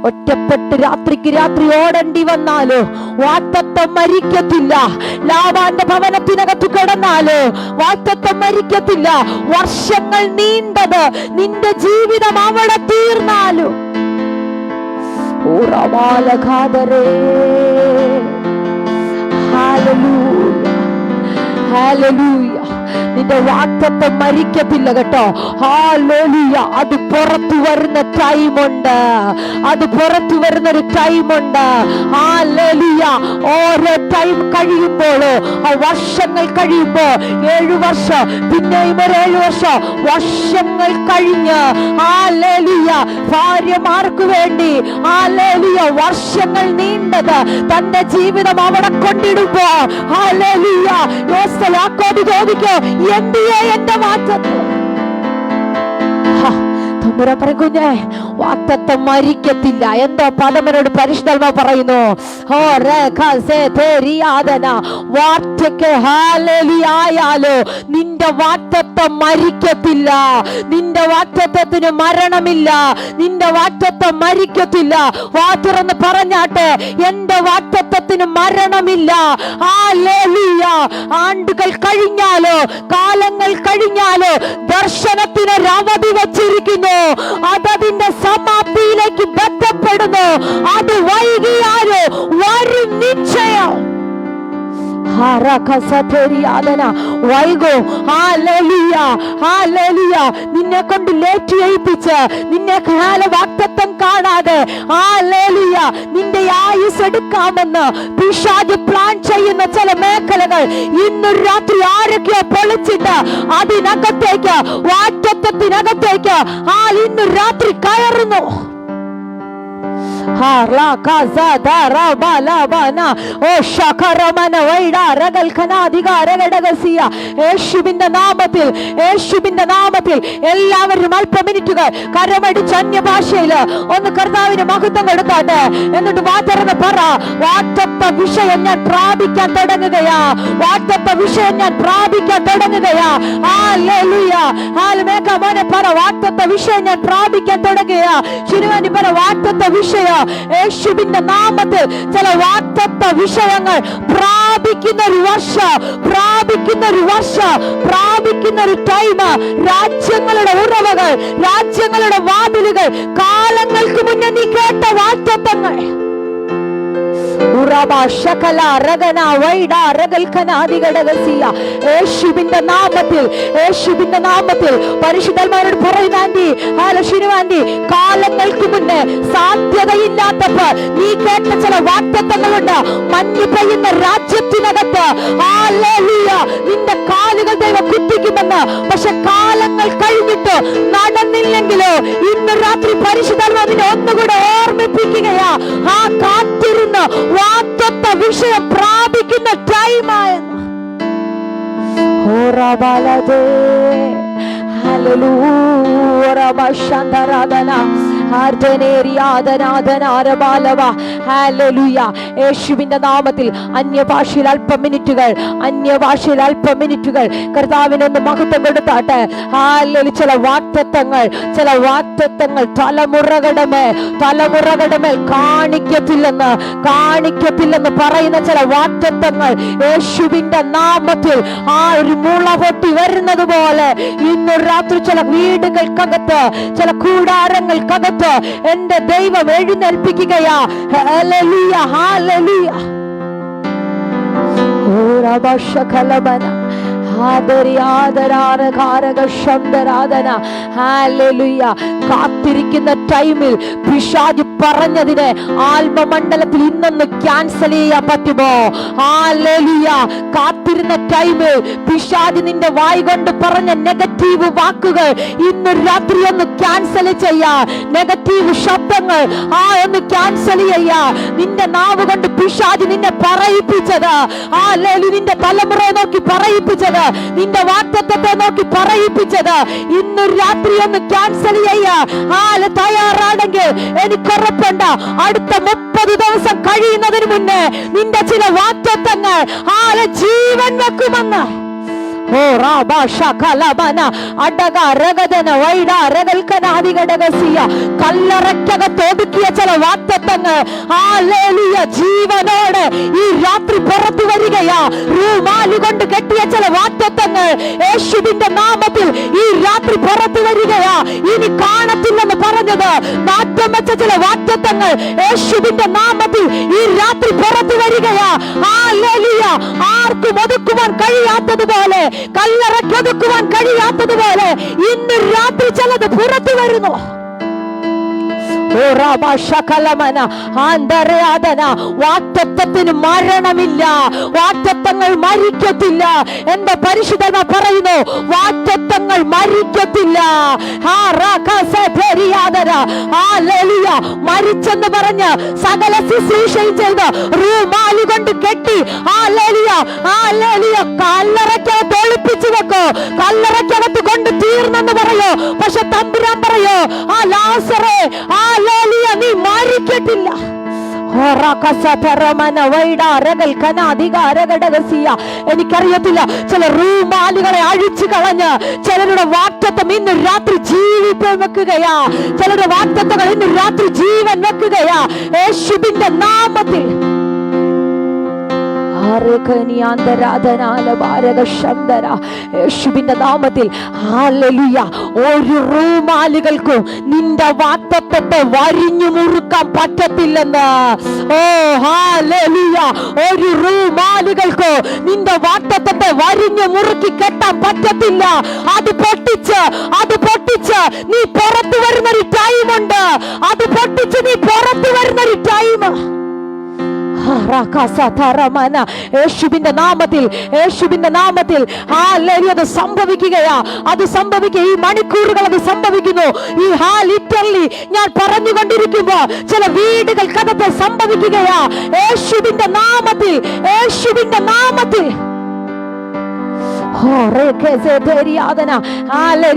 ഒറ്റപ്പെട്ട് രാത്രിക്ക് രാത്രി ഓടേണ്ടി വന്നാലോ വാഗ്ദത്തം മരിക്കത്തില്ല. ലാബാന്റെ ഭവനത്തിനകത്ത് കിടന്നാലോ വാഗ്ദത്തം മരിക്കത്തില്ല. വർഷങ്ങൾ നീണ്ടത് നിന്റെ ജീവിതം അവിടെ തീർന്നാലും ഓ ഉറവാലഘാതരേ. Hallelujah, hallelujah. നിന്റെ വാഗ്ദത്തം മരിക്കത്തില്ല കേട്ടോ. ഹല്ലേലൂയ. അത് പുറത്തു വരുന്ന ടൈമുണ്ട്, അത് പുറത്തു വരുന്നൊരു ടൈമുണ്ട്. ഹല്ലേലൂയ. ഓരോ ടൈം കഴിയുമ്പോഴോ, വർഷങ്ങൾ കഴിയുമ്പോ, 7 വർഷം, പിന്നെയും ഒരു 7 വർഷം, വർഷങ്ങൾ കഴിഞ്ഞ് ഹല്ലേലൂയ ഭാര്യമാർക്ക് വേണ്ടി ഹല്ലേലൂയ വർഷങ്ങൾ നീണ്ടത് തന്റെ ജീവിതം അവിടെ കൊണ്ടിടുമ്പോ ഹല്ലേലൂയ യാക്കോബ് ചോദിക്കോ, എന്തിയെ എന്റെ വാഗ്ദത്തം? തമ്പുരാൻ പറയും, കുഞ്ഞേ വാഗ്ദത്തം മരിക്കത്തില്ല. എന്തോ പദമനോട് പരിശുദ്ധാത്മാവ് പറയുന്നു, ആയാലോ നിന്റെ വാഗ്ദത്തം മരിക്കത്തില്ല, നിന്റെ വാഗ്ദത്തത്തിന് മരണമില്ല, നിന്റെ വാഗ്ദത്തം മരിക്കത്തില്ല. വാ തുറന്ന് പറഞ്ഞാട്ടെ, എന്റെ വാഗ്ദത്തത്തിന് മരണമില്ല. ഹല്ലേലൂയ. ആണ്ടുകൾ കഴിഞ്ഞാലോ കാലങ്ങൾ കഴിഞ്ഞാലോ ദർശനത്തിന് അവധി വച്ചിരിക്കുന്നു. അതതിന്റെ സമാപ്തിയിലേക്ക് ബന്ധപ്പെടുന്നു. അത് വൈകിയാലോ വരും നിശ്ചയം. വൈകോ. ഹല്ലേലൂയ, ഹല്ലേലൂയ. നിന്നെ കൊണ്ട് ലേറ്റ് ചെയ്യിപ്പിച്ച് നിന്നെ വാഗ്ദത്തം കാണാതെ ഹല്ലേലൂയ നിന്റെ ആയുസ് എടുക്കാമെന്ന് പിശാച് പ്ലാൻ ചെയ്യുന്ന ചില മേഖലകൾ ഇന്നൊരു രാത്രി ആരൊക്കെയോ പൊളിച്ചിട്ട് അതിനകത്തേക്ക്, വാഗ്ദത്തത്തിനകത്തേക്ക് ഇന്നൊരു രാത്രി കയറുന്നു. യേശുവിന്റെ നാമത്തിൽ, യേശുവിന്റെ നാമത്തിൽ എല്ലാവരും അല്പ മിനിറ്റുകൾ കരമടിച്ച് അന്യഭാഷയിൽ ഒന്ന് കർത്താവിന് മഹത്വം കൊടുക്കാട്ടെ. എന്നിട്ട് വാചാർന്ന് പറ, വാഗ്ദത്ത വിഷയം ഞാൻ പ്രാപിക്കാൻ തുടങ്ങുകയാ, വാഗ്ദത്ത വിഷയം ഞാൻ പ്രാപിക്കാൻ തുടങ്ങുകയാ. ഹല്ലേലൂയ. മോനെ പറ, വാഗ്ദത്ത വിഷയം ഞാൻ പ്രാപിക്കാൻ തുടങ്ങുകയാ. ശിനുവാനി പറ, വാഗ്ദത്ത വിഷയം യേശുവിന്റെ നാമത്തിൽ ചില വാഗ്ദത്ത വിഷയങ്ങൾ പ്രാപിക്കുന്ന ഒരു വർഷം, പ്രാപിക്കുന്ന ഒരു വർഷം, പ്രാപിക്കുന്ന ഒരു ടൈം. രാജ്യങ്ങളുടെ ഉറവകൾ, രാജ്യങ്ങളുടെ വാതിലുകൾ, കാലങ്ങൾക്ക് മുന്നേ നീ കേട്ട വാഗ്ദത്തങ്ങൾ യേശുവിന്റെ നാമത്തിൽ, യേശുവിന്റെ നാമത്തിൽ പരിശുദ്ധന്മാരോട് പറയുവാൻഡി, കാലങ്ങൾക്ക് മുന്നേ സാധ്യതയില്ലാത്തപ്പോ നീ കേട്ട ചില വാഗ്ദത്തങ്ങളുണ്ട്. മഞ്ഞ് പെയ്യുന്ന രാജ്യത്തിനകത്ത് നിന്റെ കാലുകൾ ദൈവം കുത്തിക്കുമെന്ന്. പക്ഷെ കാലങ്ങൾ കഴിഞ്ഞിട്ട് നടന്നില്ലെങ്കിലോ ഇന്ന് രാത്രി പരിശുദ്ധാത്മാവിനെ ഒന്നുകൂടെ ഓർമ്മിപ്പിക്കുകയാ, കാത്തിരുന്ന് വാഗ്ദത്ത വിഷയം പ്രാപിക്കുന്ന ടൈമായെന്ന്. യേശുവിന്റെ നാമത്തിൽ അന്യഭാഷയിൽ അല്പ മിനിറ്റുകൾ, അന്യഭാഷയിൽ അല്പ മിനിറ്റുകൾ കർത്താവിനൊന്ന് മഹത്വം കൊടുത്താട്ടെ. ചില വാഗ്ദത്തങ്ങൾ, ചില വാഗ്ദത്തങ്ങൾ തലമുറകളുടെ മേൽ, തലമുറകളുടെ മേൽ കാണിക്കത്തില്ലെന്ന്, കാണിക്കത്തില്ലെന്ന് പറയുന്ന ചില വാഗ്ദത്തങ്ങൾ യേശുവിന്റെ നാമത്തിൽ ഒരു മുള പൊട്ടി വരുന്നത് പോലെ ഇന്നൊരു രാത്രി ചില വീടുകൾക്കകത്ത്, ചില കൂടാരങ്ങൾക്കകത്ത് എന്റെ ദൈവം എഴുന്നേൽപ്പിക്കുകയാ. Hallelujah, hallelujah. കാത്തിരിക്കുന്ന ടൈമിൽ പിശാച് പറഞ്ഞതിനെ ആത്മമണ്ഡലത്തിൽ ഇന്നൊന്ന് ക്യാൻസൽ ചെയ്യാൻ പറ്റുമോ? ഹല്ലേലൂയ. കാത്തിരുന്ന ടൈമിൽ പിശാച് നിന്റെ വായ് കൊണ്ട് പറഞ്ഞ നെഗറ്റീവ് വാക്കുകൾ ഇന്നൊരു രാത്രി ഒന്ന് ക്യാൻസൽ ചെയ്യാ. നെഗറ്റീവ് ശബ്ദങ്ങൾ ഒന്ന് ക്യാൻസൽ ചെയ്യാ. നിന്റെ നാവ് കൊണ്ട് പിശാച് നിന്നെ പറയിപ്പിച്ചത്, നിന്റെ തലമുറയെ നോക്കി പറയിപ്പിച്ചത്, നിന്റെ വാഗ്ദത്തത്തെ നോക്കി പറയിപ്പിച്ചത് ഇന്നൊരു രാത്രി ഒന്ന് ക്യാൻസൽ ചെയ്യാ. തയ്യാറാണെങ്കിൽ എനിക്ക് ഉറപ്പുണ്ട്, അടുത്ത 30 ദിവസം കഴിയുന്നതിന് മുന്നേ നിന്റെ ചില വാഗ്ദത്തങ്ങൾ ജീവൻ വെക്കുമെന്ന്. ഓ റാബാഷകലബന അടക രഗദന വൈഡ രഗൽക്കനാദികടകസിയ കല്ലറയ്ക്കകത്ത് ഒതുക്കിയ ചില വാഗ്ദത്തങ്ങൾ ഹല്ലേലൂയ ജീവനോടെ ഈ രാത്രി പുറത്തു വരികയാ. റൂമാലി കൊണ്ട് കെട്ടിയ ചില വാഗ്ദത്തങ്ങൾ യേശുവിന്റെ നാമത്തിൽ ഈ രാത്രി പുറത്തു വരികയാ. ഇനി കാണത്തില്ലെന്ന് പറഞ്ഞത് നാട്ടം വെച്ച ചില വാഗ്ദത്തങ്ങൾ യേശുവിന്റെ നാമത്തിൽ ഈ രാത്രി പുറത്തു വരികയാ. ഹല്ലേലൂയ. ആർക്കും ഒതുക്കുവാൻ കഴിയാത്തതുപോലെ, കല്ലറയ്ക്കൊതുക്കുവാൻ കഴിയാത്തതുപോലെ ഇന്ന് രാത്രി ചിലത് പുറത്തു വരുന്നു. വാഗ്ദത്തത്തിന് മരണമില്ല, വാഗ്ദത്തങ്ങൾ മരിക്കത്തില്ല. എന്റെ പരിശുദ്ധത പറയുന്നു, വാഗ്ദത്തങ്ങൾ മരിക്കത്തില്ല. മരിച്ചെന്ന് പറഞ്ഞ് സകല ശുശ്രൂഷയും ചെയ്ത് റൂമാലി കൊണ്ട് കെട്ടി കല്ലറയ്ക്കകത്ത് ഒളിപ്പിച്ചു വെക്കോ, കല്ലറയ്ക്കകത്ത് കൊണ്ട് തീർന്നെന്ന് പറയോ. പക്ഷെ തമ്പുരാൻ പറയോ, ആ ലാസറേ നീ മരിക്കത്തില്ല. എനിക്കറിയത്തില്ല, ചില റൂമാലുകളെ അഴിച്ചു കളഞ്ഞ് ചിലരുടെ വാഗ്ദത്തം ഇന്ന് രാത്രി ജീവിതം വെക്കുകയാ. ചിലരുടെ വാഗ്ദത്തങ്ങൾ ഇന്ന് രാത്രി ജീവൻ വെക്കുകയാ യേശുവിന്റെ നാമത്തിൽ. യേശുവിന്റെ നാമത്തിൽ ഹല്ലേലൂയ. ഒരു റൂമാലുകൾക്കും നിന്റെ വാഗ്ദത്തത്തെ വരിഞ്ഞു മുറുക്കാൻ പറ്റത്തില്ലെന്ന്. ഓ ഹല്ലേലൂയ. ഒരു റൂമാലുകൾക്കോ നിന്റെ വാഗ്ദത്തത്തെ വരിഞ്ഞു മുറുക്കി കെട്ടാൻ പറ്റത്തില്ല. അത് പൊട്ടിച്ച് നീ പുറത്തു വരുന്നൊരു ടൈമുണ്ട്. അത് പൊട്ടിച്ച് നീ പുറത്തു വരുന്നൊരു ടൈം. യേശുവിന്റെ നാമത്തിൽ അത് സംഭവിക്കുകയാ. അത് സംഭവിക്കുക. ഈ മണിക്കൂറുകൾ അത് സംഭവിക്കുന്നു. ഈ ലിറ്ററലി ഞാൻ പറഞ്ഞുകൊണ്ടിരിക്കുമ്പോ ചില വീടുകൾക്കകത്ത് സംഭവിക്കുകയാ യേശുവിന്റെ നാമത്തിൽ.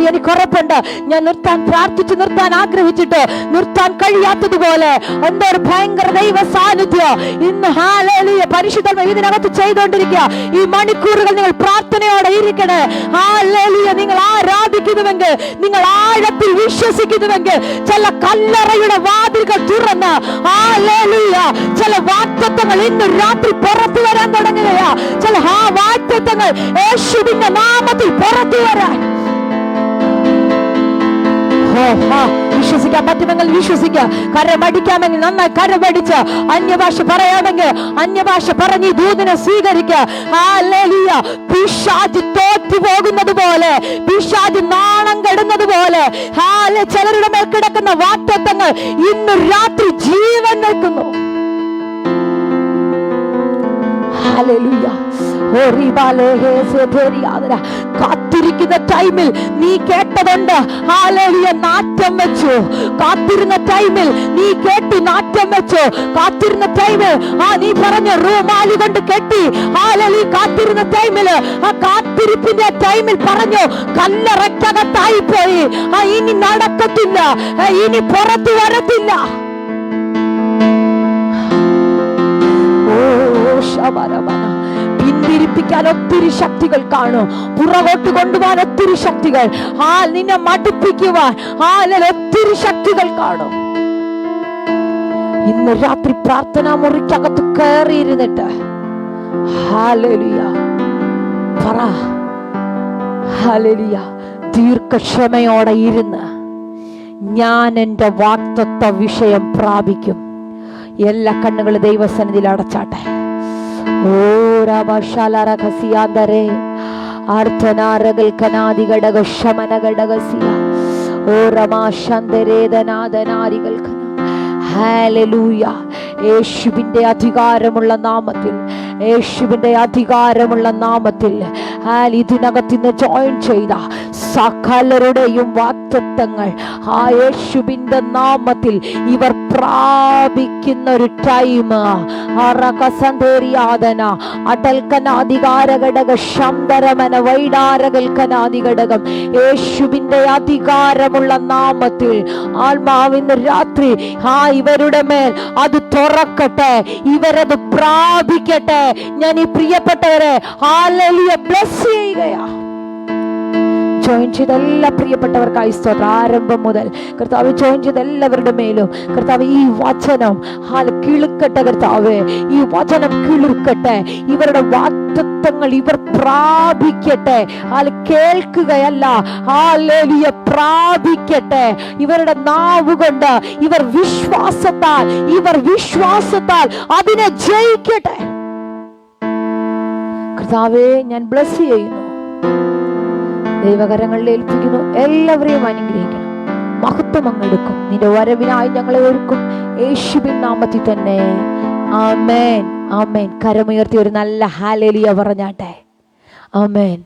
എനിക്ക് ഉറപ്പുണ്ട്, ഞാൻ നിർത്താൻ ആഗ്രഹിച്ചിട്ട് നിർത്താൻ കഴിയാത്തതുപോലെ എന്തോ ഒരു ഭയങ്കര ദൈവ സാന്നിധ്യം ഇന്ന് ഹല്ലേലൂയ പരിശുദ്ധ ഇതിനകത്ത് ചെയ്തുകൊണ്ടിരിക്കുക. ഈ മണിക്കൂറുകൾ നിങ്ങൾ പ്രാർത്ഥനയോടെ ഇരിക്കണേ. ഹല്ലേലൂയ. നിങ്ങൾ ആരാധിക്കുന്നുവെങ്കിൽ, നിങ്ങൾ ആഴത്തിൽ വിശ്വസിക്കുന്നുവെങ്കിൽ ചില കല്ലറയുടെ വാതിലുകൾ തുറന്ന് ഹല്ലേലൂയ ചില വാഗ്ദത്തങ്ങൾ ഇന്ന് രാത്രി പുറത്തു വരാൻ തുടങ്ങുകയാ. ചില വാഗ്ദത്തങ്ങൾ യേശുവിന്റെ നാമത്തിൽ പുറത്തു വരാൻ. വിശ്വസിക്കാൻ പറ്റുമെങ്കിൽ വിശ്വസിക്കുക. കരമടിക്കാമെങ്കിൽ നന്നായി കരമടിച്ച്, അന്യഭാഷ പറയാമെങ്കിൽ അന്യഭാഷ പറഞ്ഞ് ദൂതനെ സ്വീകരിക്കുക. ഹല്ലേലൂയ. പിശാച് തോറ്റു പോകുന്നത് പോലെ, പിശാച് നാണം കെടുന്നത് പോലെ ചിലരുടെ മേൽ കിടക്കുന്ന വാഗ്ദത്തങ്ങൾ ഇന്ന് രാത്രി ജീവൻ നിൽക്കുന്നു. ഹല്ലേലൂയ. കാത്തിരിക്കുന്ന ടൈമിൽ നീ കേട്ടതുണ്ട്. ഹല്ലേലൂയ. നാറ്റം വെച്ചു. കാത്തിരുന്ന ടൈമിൽ നീ കേട്ടു, നാറ്റം വെച്ചു. കാത്തിരുന്ന ടൈമിൽ നീ പറഞ്ഞ റൂമാലി കൊണ്ട് കെട്ടി. ഹല്ലേലൂയ. കാത്തിരുന്ന ടൈമിൽ, ആ കാത്തിരിപ്പിന്റെ ടൈമിൽ പറഞ്ഞു കല്ലറയ്ക്കകത്തായി പോയി. ഇനി നടക്കത്തില്ല, ഇനി പുറത്തു വരത്തില്ല. പിന്തിരിപ്പിക്കാൻ ഒത്തിരി ശക്തികൾ കാണും. പുറകോട്ട് കൊണ്ടുപോകാൻ ഒത്തിരി ശക്തികൾ, നിന്നെ മടുപ്പിക്കുവാൻ ഒത്തിരി ശക്തികൾ കാണും. ഇന്ന് രാത്രി പ്രാർത്ഥനാ മുറിക്കകത്ത് കയറിയിരുന്നിട്ട് ഹല്ലേലൂയ പറ. ഹല്ലേലൂയ. ദീർഘക്ഷമയോടെ ഇരുന്ന് ഞാൻ എൻ്റെ വാഗ്ദത്ത വിഷയം പ്രാപിക്കും. എല്ലാ കണ്ണുകളും ദൈവസന്നിധിയിൽ അടച്ചാട്ടെ. യേശുവിന്റെ അധികാരമുള്ള നാമത്തിൽ, യേശുവിന്റെ അധികാരമുള്ള നാമത്തിൽ ഇതിനകത്ത് ഇന്ന് ജോയിൻ ചെയ്ത സകലരുടെയും വാഗ്ദത്തങ്ങൾ യേശുവിന്റെ നാമത്തിൽ ഇവർ പ്രാപിക്കുന്ന ഒരു ടൈം. യേശുവിന്റെ അധികാരമുള്ള നാമത്തിൽ ആത്മാവിന്ന് രാത്രി ഇവരുടെ മേൽ അത് തുറക്കട്ടെ, ഇവരത് പ്രാപിക്കട്ടെ. ഞാൻ ഈ പ്രിയപ്പെട്ടവരെ ഹല്ലേലൂയ ബ്ലെസ് ചെയ്യുകയാ. ജോയിൻ ചെയ്ത എല്ലാ പ്രിയപ്പെട്ടവർക്കായി സ്തോത്രം. ആരംഭം മുതൽ കർത്താവ് ജോയിൻ ചെയ്ത എല്ലാവരുടെ മേലും കർത്താവ് ഈ വചനം കിളുക്കട്ടെ. കർത്താവ് ഈ വചനം കിളുക്കട്ടെ. ഇവരുടെ വാഗ്ദത്തങ്ങൾ ഇവർ പ്രാപിക്കട്ടെ. കേൾക്കുകയല്ല, ഹല്ലേലൂയ, പ്രാപിക്കട്ടെ. ഇവരുടെ നാവ് കൊണ്ട് ഇവർ വിശ്വാസത്താൽ അതിനെ ജയിക്കട്ടെ. കർത്താവേ, ഞാൻ ബ്ലസ് ചെയ്യുന്നു, ദൈവകരങ്ങളിൽ ഏൽപ്പിക്കുന്നു. എല്ലാവരെയും അനുഗ്രഹിക്കണം, മഹത്വം അങ്ങെടുക്കും. നിന്റെ വരവിനായി ഞങ്ങളെ ഒരുക്കും, യേശുവിൻ നാമത്തിൽ തന്നെ. ആമേൻ, ആമേൻ. കരമുയർത്തി ഒരു നല്ല ഹല്ലേലൂയ പറഞ്ഞാട്ടെ. ആമേൻ.